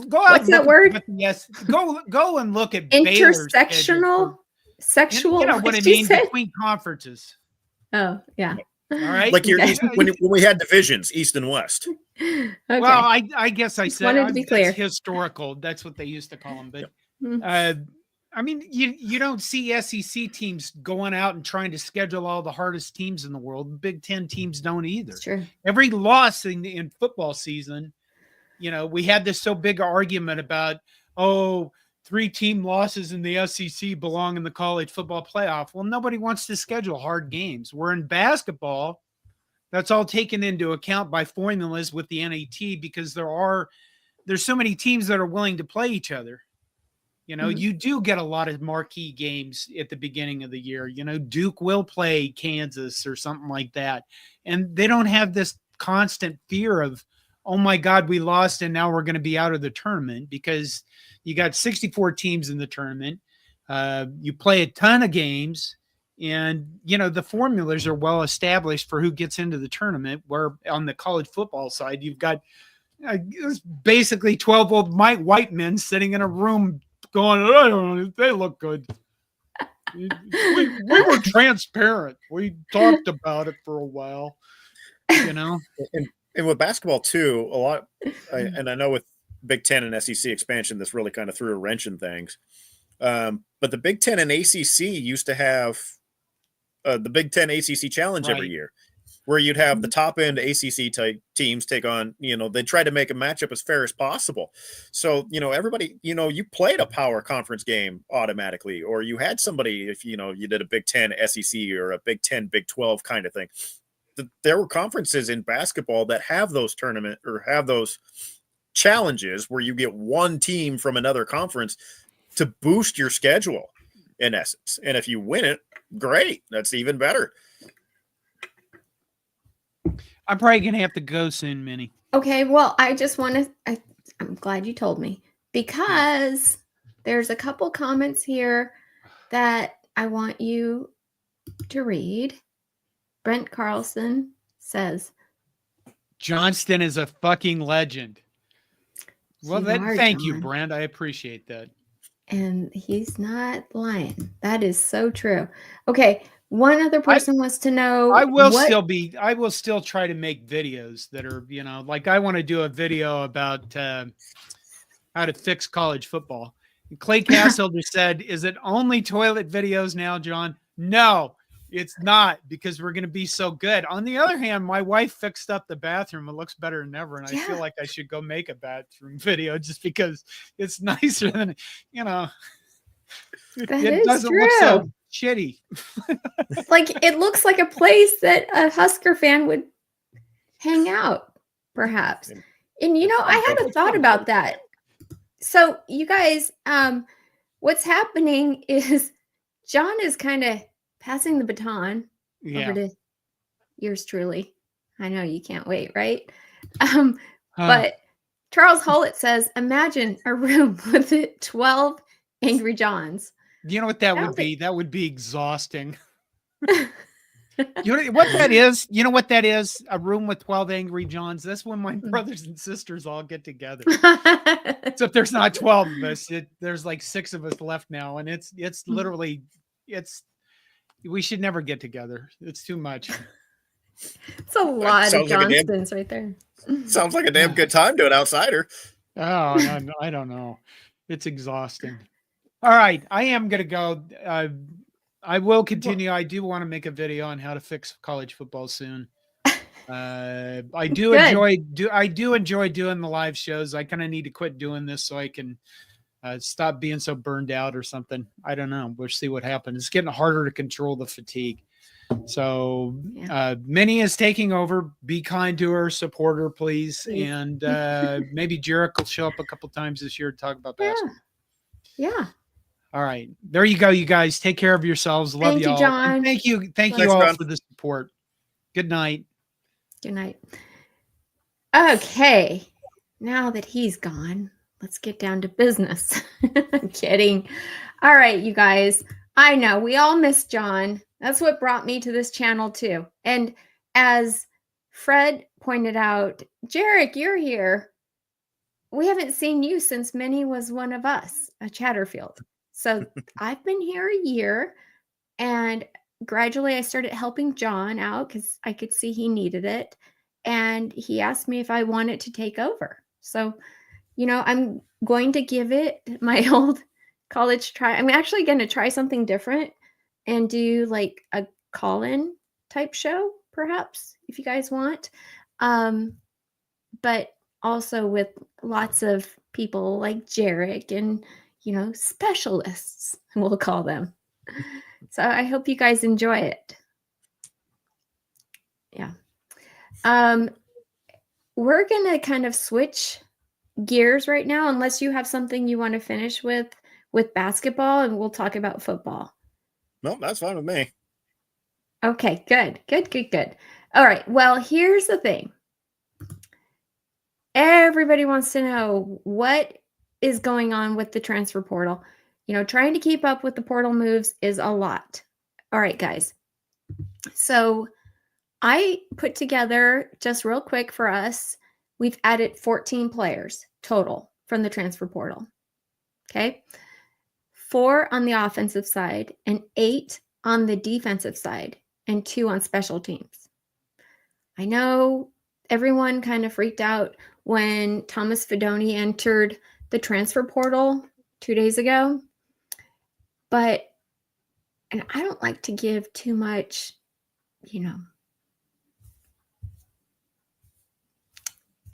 What's that word? Yes, go and look at intersectional, sexual. You know what I mean? Between conferences. Oh yeah. All right. Like when we had divisions, East and West. Okay. Well, I guess I said wanted to be clear. Historical. That's what they used to call them. But I mean, you don't see SEC teams going out and trying to schedule all the hardest teams in the world. The Big Ten teams don't either. Sure. Every loss in football season, you know, we had this so big argument about, 3-team losses in the SEC belong in the college football playoff. Well, nobody wants to schedule hard games. Where in basketball, that's all taken into account by formulas with the NAT because there's so many teams that are willing to play each other. You know, you do get a lot of marquee games at the beginning of the year. You know, Duke will play Kansas or something like that. And they don't have this constant fear of, oh my God, we lost and now we're going to be out of the tournament because you got 64 teams in the tournament. You play a ton of games and, you know, the formulas are well established for who gets into the tournament, where on the college football side, you've got basically 12 old white men sitting in a room going, I don't know, they look good. we were transparent. We talked about it for a while, you know. And with basketball too, a lot. And I know with Big Ten and SEC expansion, this really kind of threw a wrench in things. But the Big Ten and ACC used to have the Big Ten ACC Challenge every year, where you'd have the top end ACC type teams take on, you know, they try to make a matchup as fair as possible. So, you know, everybody, you know, you played a power conference game automatically, or you had somebody, if, you know, you did a Big Ten SEC or a Big 10, Big 12 kind of thing. There were conferences in basketball that have those tournament or have those challenges where you get one team from another conference to boost your schedule in essence. And if you win it, great. That's even better. I'm probably going to have to go soon, Minnie. Okay. Well, I just want to, I'm glad you told me because there's a couple comments here that I want you to read. Brent Carlson says, Johnston is a fucking legend. Well, thank you, John. Brent. I appreciate that. And he's not lying. That is so true. Okay. One other person wants to know. I will still try to make videos that are, you know, like I want to do a video about how to fix college football. And Clay Castle just said, is it only toilet videos now, John? No, it's not, because we're going to be so good. On the other hand, my wife fixed up the bathroom. It looks better than ever. And I feel like I should go make a bathroom video just because it's nicer than, you know, it doesn't look so shitty. Like it looks like a place that a Husker fan would hang out, perhaps. And I had a thought about that. So you guys, what's happening is Jon is kind of passing the baton over to yours truly. I know you can't wait, right? But Charles Hullett says, imagine a room with 12 Angry Johns. You know what that would be? That would be exhausting. You know what that is? You know what that is? A room with 12 Angry Johns. That's when my brothers and sisters all get together. Except there's not 12 of us. There's like 6 of us left now. And it's literally, we should never get together. It's too much. It's a lot of Johnstons right there. Sounds like a damn good time to an outsider. Oh, I don't know. It's exhausting. All right. I am going to go. I will continue. I do want to make a video on how to fix college football soon. I do enjoy doing the live shows. I kind of need to quit doing this so I can stop being so burned out or something. I don't know. We'll see what happens. It's getting harder to control the fatigue. So Minnie is taking over. Be kind to her, support her, please. And maybe Jarek will show up a couple times this year to talk about basketball. Yeah. All right. There you go, you guys. Take care of yourselves. Love you all. Jon. Thank you. Thank you all for the support. Good night. Good night. Okay. Now that he's gone, let's get down to business. I'm kidding. All right, you guys. I know we all miss Jon. That's what brought me to this channel too. And as Fred pointed out, Jarek, you're here. We haven't seen you since Minnie was one of us, a Chatterfield. So I've been here a year, and gradually I started helping Jon out because I could see he needed it. And he asked me if I wanted to take over. So, I'm going to give it my old college try. I'm actually going to try something different and do like a call-in type show, perhaps, if you guys want. But also with lots of people like Jarek and, specialists, we'll call them. So I hope you guys enjoy it. Yeah. We're going to kind of switch gears right now, unless you have something you want to finish with basketball, and we'll talk about football. No, that's fine with me. Okay, good. All right. Well, here's the thing. Everybody wants to know what is going on with the transfer portal. Trying to keep up with the portal moves is a lot. All right, guys. So I put together, just real quick for us, we've added 14 players total from the transfer portal. Okay. 4 on the offensive side and 8 on the defensive side and 2 on special teams. I know everyone kind of freaked out when Thomas Fidoni entered the transfer portal 2 days ago. And I don't like to give too much,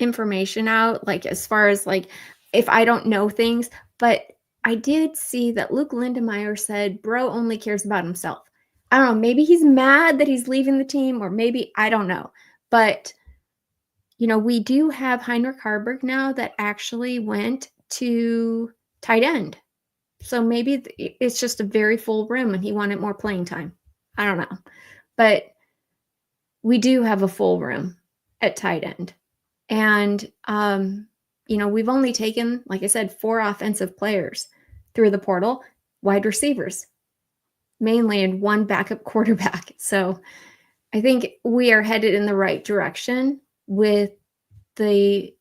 information out, like as far as like if I don't know things, but I did see that Luke Lindemeyer said bro only cares about himself. I don't know, maybe he's mad that he's leaving the team, or maybe I don't know. But we do have Heinrich Harburg now that actually went to tight end. So maybe it's just a very full room and he wanted more playing time. I don't know. But we do have a full room at tight end. And, we've only taken, like I said, 4 offensive players through the portal, wide receivers, mainly, and 1 backup quarterback. So I think we are headed in the right direction with the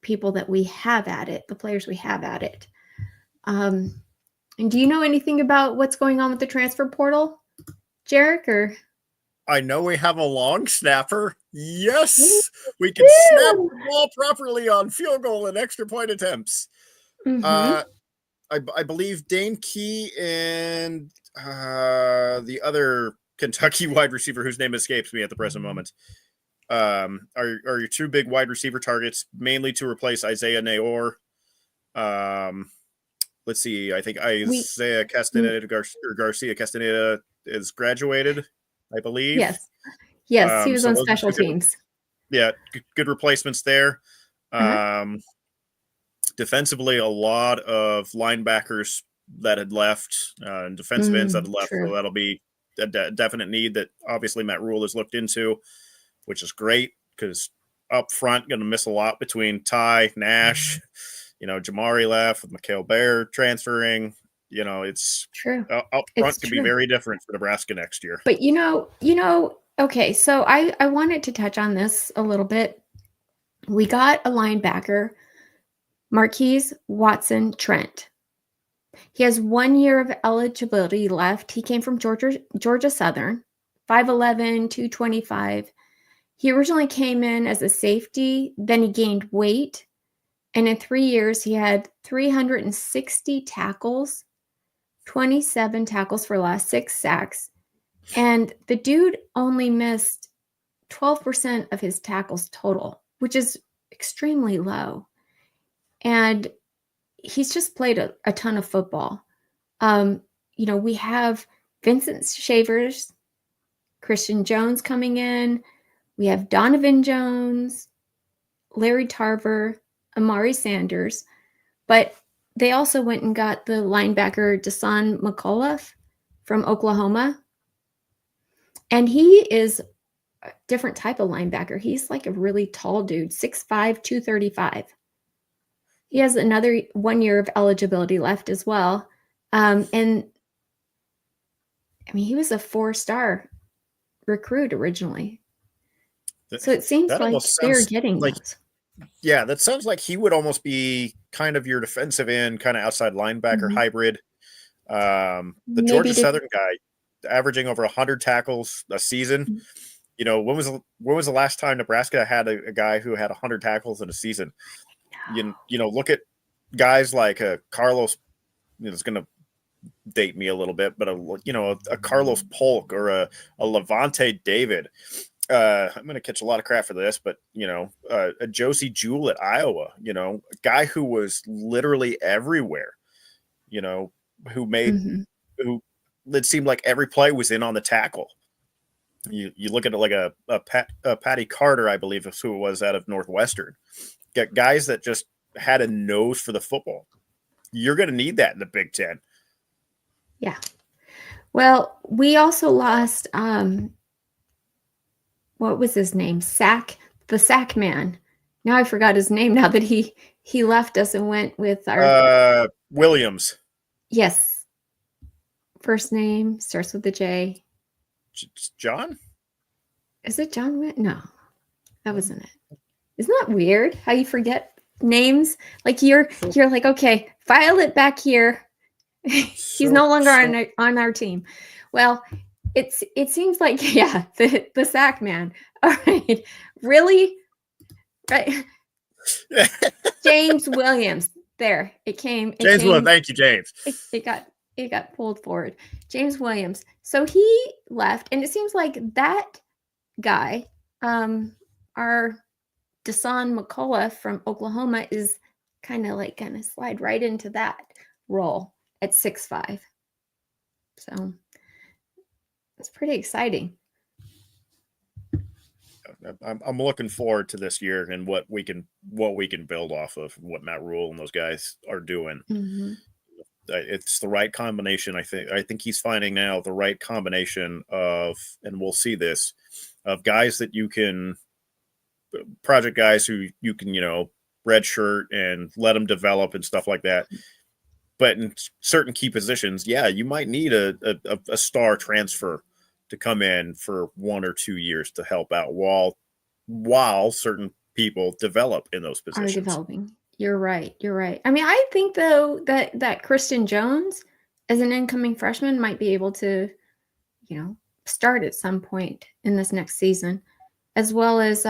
people that we have added, the players we have added. And do you know anything about what's going on with the transfer portal, Jarek, or? I know we have a long snapper. Yes, we can snap the ball properly on field goal and extra point attempts. Mm-hmm. I believe Dane Key and the other Kentucky wide receiver whose name escapes me at the present moment are your 2 big wide receiver targets, mainly to replace Isaiah Nayor. Let's see. I think Isaiah Castaneda or Garcia Castaneda is graduated, I believe. Yes, he was on special teams. Yeah, good replacements there. Defensively, a lot of linebackers that had left, and defensive ends that had left. True. So that'll be a definite need that obviously Matt Rule has looked into, which is great because up front, going to miss a lot between Ty, Nash, Jamari left with Mikhail Bear transferring. It's true. Up front could be very different for Nebraska next year. But okay, so I wanted to touch on this a little bit. We got a linebacker, Marquise Watson Trent. He has 1 year of eligibility left. He came from Georgia Southern, 5'11", 225. He originally came in as a safety, then he gained weight, and in 3 years he had 360 tackles, 27 tackles for loss, 6 sacks, and the dude only missed 12% of his tackles total, which is extremely low. And he's just played a ton of football. We have Vincent Shavers, Christian Jones coming in. We have Donovan Jones, Larry Tarver, Amari Sanders. But they also went and got the linebacker Dasan McAuliffe from Oklahoma. And he is a different type of linebacker. He's like a really tall dude, 6'5", 235. He has another 1 year of eligibility left as well. And I mean, he was a 4-star recruit originally. So it seems like they're getting those. Yeah, that sounds like he would almost be kind of your defensive end, kind of outside linebacker hybrid. The Georgia Southern guy averaging over 100 tackles a season. When was the last time Nebraska had a guy who had 100 tackles in a season? Look at guys like Carlos. It's going to date me a little bit, but a Carlos Polk or a Levante David. I'm going to catch a lot of crap for this, but a Josie Jewell at Iowa. A guy who was literally everywhere. Who made who it seemed like every play was in on the tackle. You look at it like a Patty Carter, I believe is who it was out of Northwestern. Get guys that just had a nose for the football. You're going to need that in the Big Ten. Yeah. Well, we also lost, what was his name? The Sack Man. Now I forgot his name now that he left us and went with our Williams. Yes. First name starts with a J. John? Is it John? No, that wasn't it. Isn't that weird how you forget names? Like you're like, okay, file it back here. He's no longer on our team. Well, it seems like, yeah, the Sack Man. All right. Really? Right. James Williams. There. James Williams. Thank you, James. It got pulled forward. James Williams. So he left, and it seems like that guy, our Dasan McAuliffe from Oklahoma, is kind of slide right into that role at 6'5". So it's pretty exciting. I'm looking forward to this year and what we can build off of what Matt Rule and those guys are doing. It's the right combination. I think he's finding now the right combination of, and we'll see this, of guys that you can project guys who you can, redshirt and let them develop and stuff like that. But in certain key positions, yeah, you might need a star transfer to come in for 1 or 2 years to help out while certain people develop in those positions. Are developing. You're right. I mean, I think though that Christian Jones as an incoming freshman might be able to, start at some point in this next season, as well as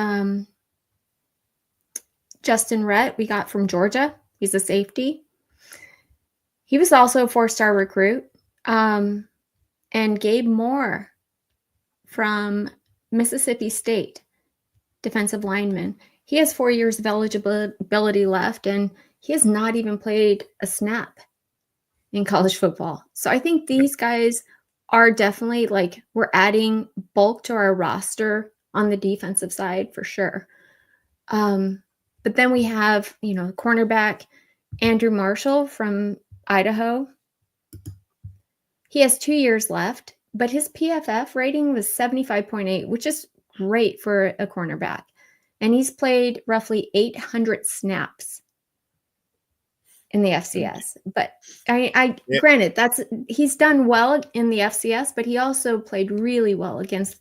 Justin Rhett we got from Georgia. He's a safety. He was also a 4-star recruit. And Gabe Moore from Mississippi State, defensive lineman. He has 4 years of eligibility left, and he has not even played a snap in college football. So I think these guys are definitely we're adding bulk to our roster on the defensive side for sure. But then we have, cornerback Andrew Marshall from Idaho. He has 2 years left, but his PFF rating was 75.8, which is great for a cornerback. And he's played roughly 800 snaps in the FCS. But granted, he's done well in the FCS, but he also played really well against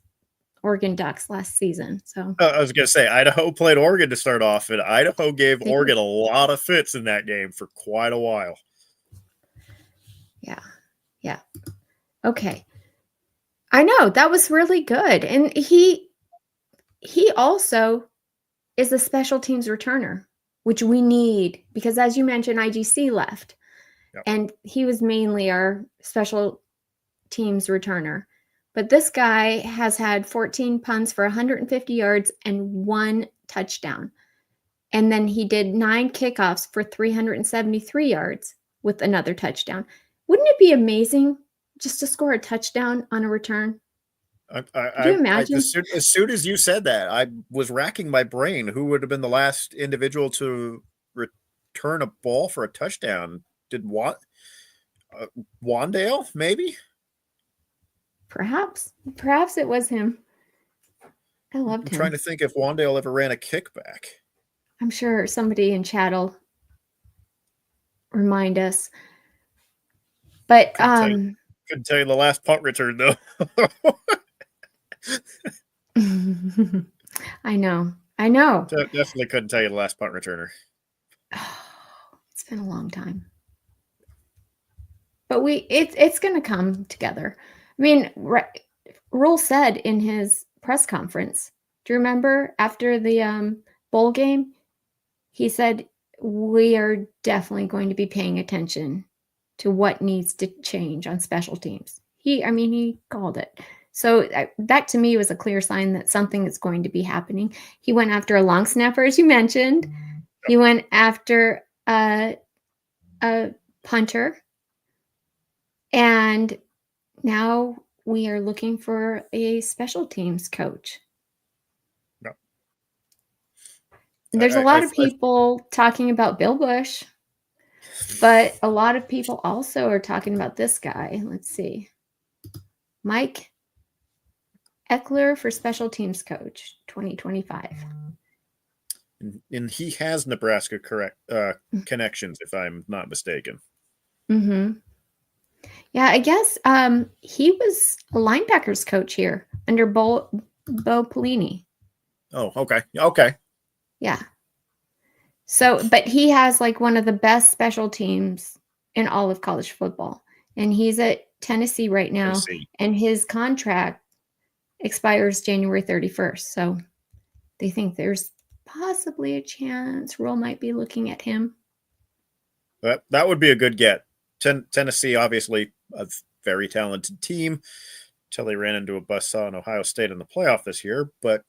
Oregon Ducks last season. So I was going to say, Idaho played Oregon to start off, and Idaho gave Oregon a lot of fits in that game for quite a while. Yeah. Okay. I know, that was really good. And he also is a special teams returner, which we need because, as you mentioned, IGC left. Yep. And he was mainly our special teams returner. But this guy has had 14 punts for 150 yards and 1 touchdown. And then he did 9 kickoffs for 373 yards with another touchdown. Wouldn't it be amazing just to score a touchdown on a return? Could you imagine? As soon as you said that, I was racking my brain. Who would have been the last individual to return a ball for a touchdown? Did Wandale, maybe? Perhaps it was him. I loved him. I'm trying to think if Wandale ever ran a kickback. I'm sure somebody in chat will remind us. But couldn't tell you the last punt return though. I know. Definitely couldn't tell you the last punt returner. It's been a long time. But it's going to come together. I mean, Rule said in his press conference, do you remember after the bowl game? He said, we are definitely going to be paying attention to what needs to change on special teams. He called it. So that to me was a clear sign that something is going to be happening. He went after a long snapper, as you mentioned. He went after a punter. And now we are looking for a special teams coach. No. There's a lot of people talking about Bill Bush, but a lot of people also are talking about this guy. Let's see. Mike Eckler for special teams coach 2025. And he has Nebraska connections, if I'm not mistaken. Mm-hmm. Yeah, I guess he was a linebackers coach here under Bo Pelini. Oh, okay. Yeah. So, but he has like one of the best special teams in all of college football. And he's at Tennessee right now. And his contract expires January 31st. So they think there's possibly a chance Rule might be looking at him. That would be a good get. Tennessee, obviously, a very talented team until they ran into a buzzsaw in Ohio State in the playoff this year. But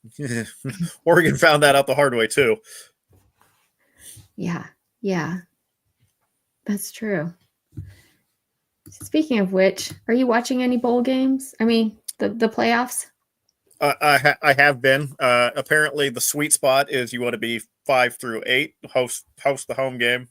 Oregon found that out the hard way, too. Yeah, that's true. Speaking of which, are you watching any bowl games? I mean, the playoffs? I have been. Apparently, the sweet spot is you want to be 5 through 8, host the home game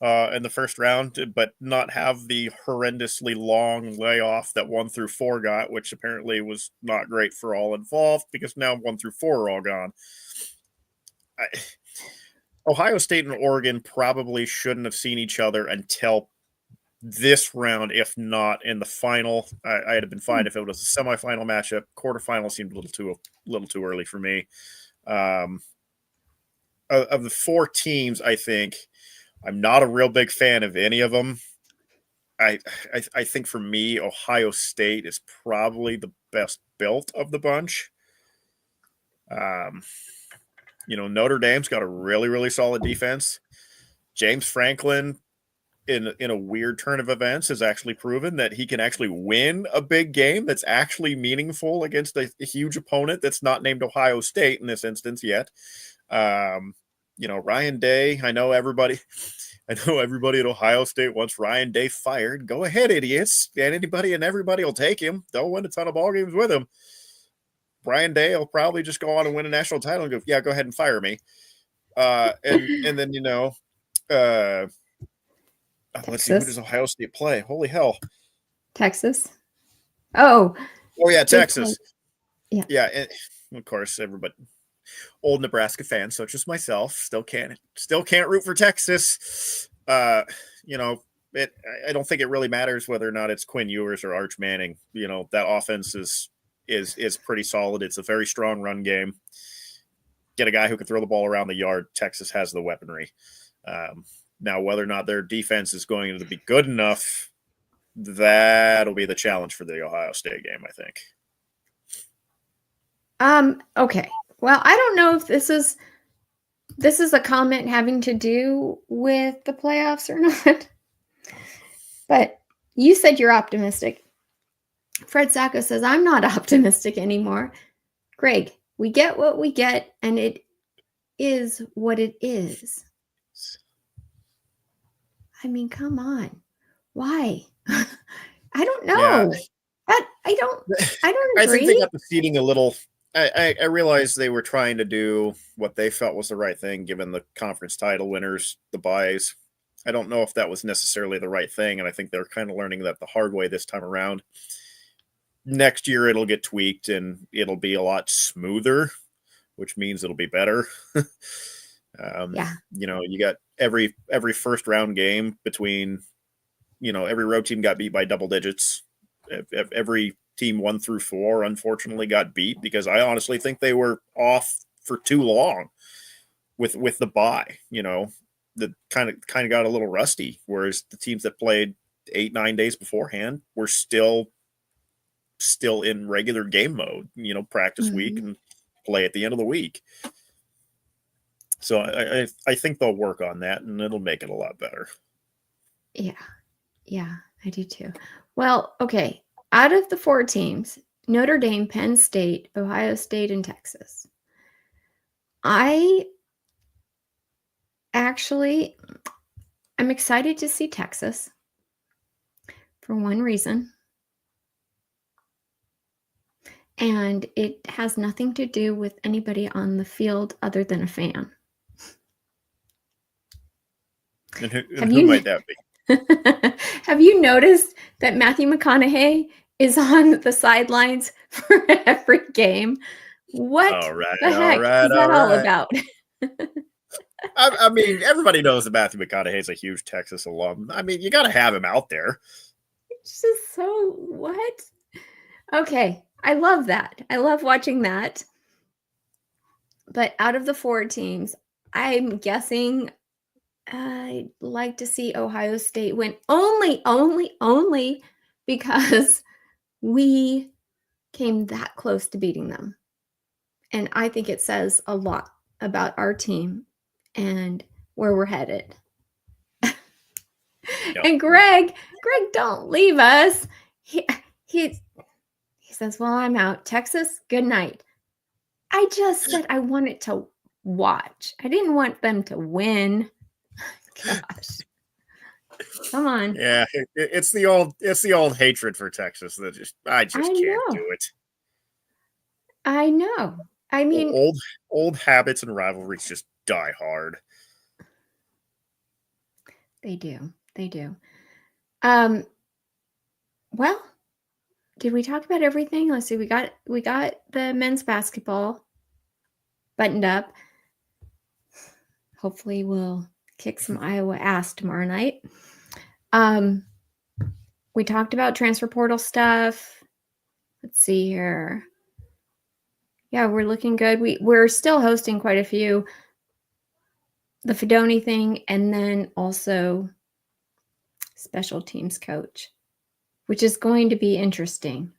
in the first round, but not have the horrendously long layoff that 1 through 4 got, which apparently was not great for all involved because now 1 through 4 are all gone. Ohio State and Oregon probably shouldn't have seen each other until this round, if not in the final. I'd have been fine if it was a semifinal matchup. Quarterfinal seemed a little too early for me. Of the 4 teams, I think I'm not a real big fan of any of them. I think for me, Ohio State is probably the best built of the bunch. Notre Dame's got a really, really solid defense. James Franklin, in a weird turn of events, has actually proven that he can actually win a big game that's actually meaningful against a huge opponent that's not named Ohio State in this instance yet. Ryan Day, I know everybody at Ohio State wants Ryan Day fired. Go ahead, idiots. And anybody and everybody will take him. They'll win a ton of ball games with him. Ryan Day will probably just go on and win a national title and go, yeah, go ahead and fire me. And then let's see, who does Ohio State play? Holy hell, Texas. Oh yeah, Texas. Yeah, yeah. And of course, everybody, old Nebraska fans such as myself, still can't root for Texas. I don't think it really matters whether or not it's Quinn Ewers or Arch Manning. That offense is pretty solid. It's a very strong run game. Get a guy who can throw the ball around the yard. Texas has the weaponry. Now, whether or not their defense is going to be good enough, that'll be the challenge for the Ohio State game, I think. Okay. Well, I don't know if this is a comment having to do with the playoffs or not. But you said you're optimistic. Fred Sacco says, I'm not optimistic anymore. Greg, we get what we get, and it is what it is. I mean, come on. Why? I don't know. Yeah. I don't agree. I think they got the seeding a little. I realized they were trying to do what they felt was the right thing, given the conference title winners, the buys. I don't know if that was necessarily the right thing, and I think they're kind of learning that the hard way this time around. Next year, it'll get tweaked, and it'll be a lot smoother, which means it'll be better. You got every first round game between, every road team got beat by double digits. Every team 1 through 4, unfortunately, got beat because I honestly think they were off for too long with the bye. That kind of got a little rusty. Whereas the teams that played 8-9 days beforehand were still in regular game mode. Practice week and play at the end of the week. So I think they'll work on that, and it'll make it a lot better. Yeah, I do too. Well, okay. Out of the 4 teams, Notre Dame, Penn State, Ohio State, and Texas, I'm excited to see Texas for one reason. And it has nothing to do with anybody on the field other than a fan. And who might that be? Have you noticed that Matthew McConaughey is on the sidelines for every game? What the heck is that all about? I mean, everybody knows that Matthew McConaughey is a huge Texas alum. I mean, you got to have him out there. It's just so what? Okay, I love that. I love watching that. But out of the 4 teams, I'm guessing I'd like to see Ohio State win only because we came that close to beating them. And I think it says a lot about our team and where we're headed. Yep. And Greg, don't leave us. He says, well, I'm out. Texas, good night. I just said I wanted to watch. I didn't want them to win. Gosh. Come on. Yeah, it's the old hatred for Texas that I just can't do it. I know. I mean, old habits and rivalries just die hard. They do. Well, did we talk about everything? Let's see. We got the men's basketball buttoned up. Hopefully we'll kick some Iowa ass tomorrow night. We talked about transfer portal stuff. Let's see here. Yeah, we're looking good. We're still hosting quite a few. The Fedoni thing, and then also special teams coach, which is going to be interesting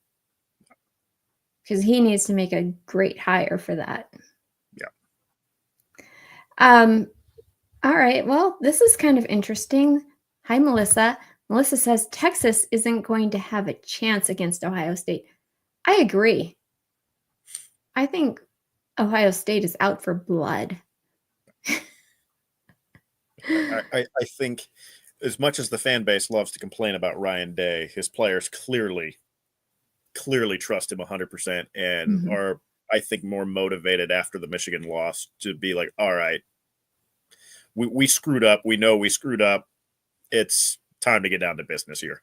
because he needs to make a great hire for that. Yeah. All right. Well, this is kind of interesting. Hi, Melissa. Melissa says Texas isn't going to have a chance against Ohio State. I agree. I think Ohio State is out for blood. I think as much as the fan base loves to complain about Ryan Day, his players clearly trust him 100% and are, I think, more motivated after the Michigan loss to be like, all right, we screwed up. We know we screwed up. It's time to get down to business here.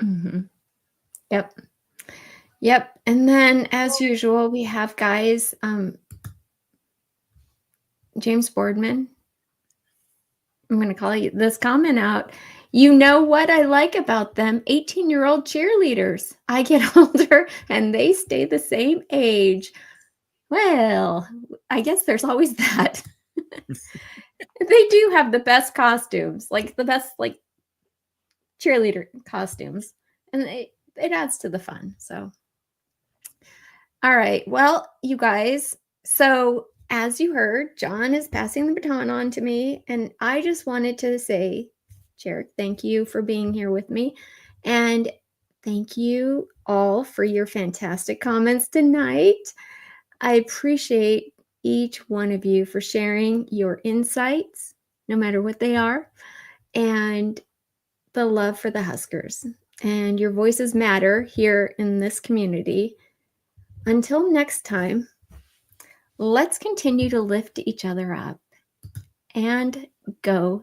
Mm-hmm. Yep. Yep. And then, as usual, we have guys, James Boardman. I'm going to call you this comment out. You know what I like about them? 18-year-old cheerleaders. I get older and they stay the same age. Well, I guess there's always that. They do have the best costumes, like the best like cheerleader costumes. And it adds to the fun. So, all right. Well, you guys, so as you heard, Jon is passing the baton on to me. And I just wanted to say, Jarek, thank you for being here with me. And thank you all for your fantastic comments tonight. I appreciate each one of you for sharing your insights, no matter what they are, and the love for the Huskers. And your voices matter here in this community. Until next time, let's continue to lift each other up and go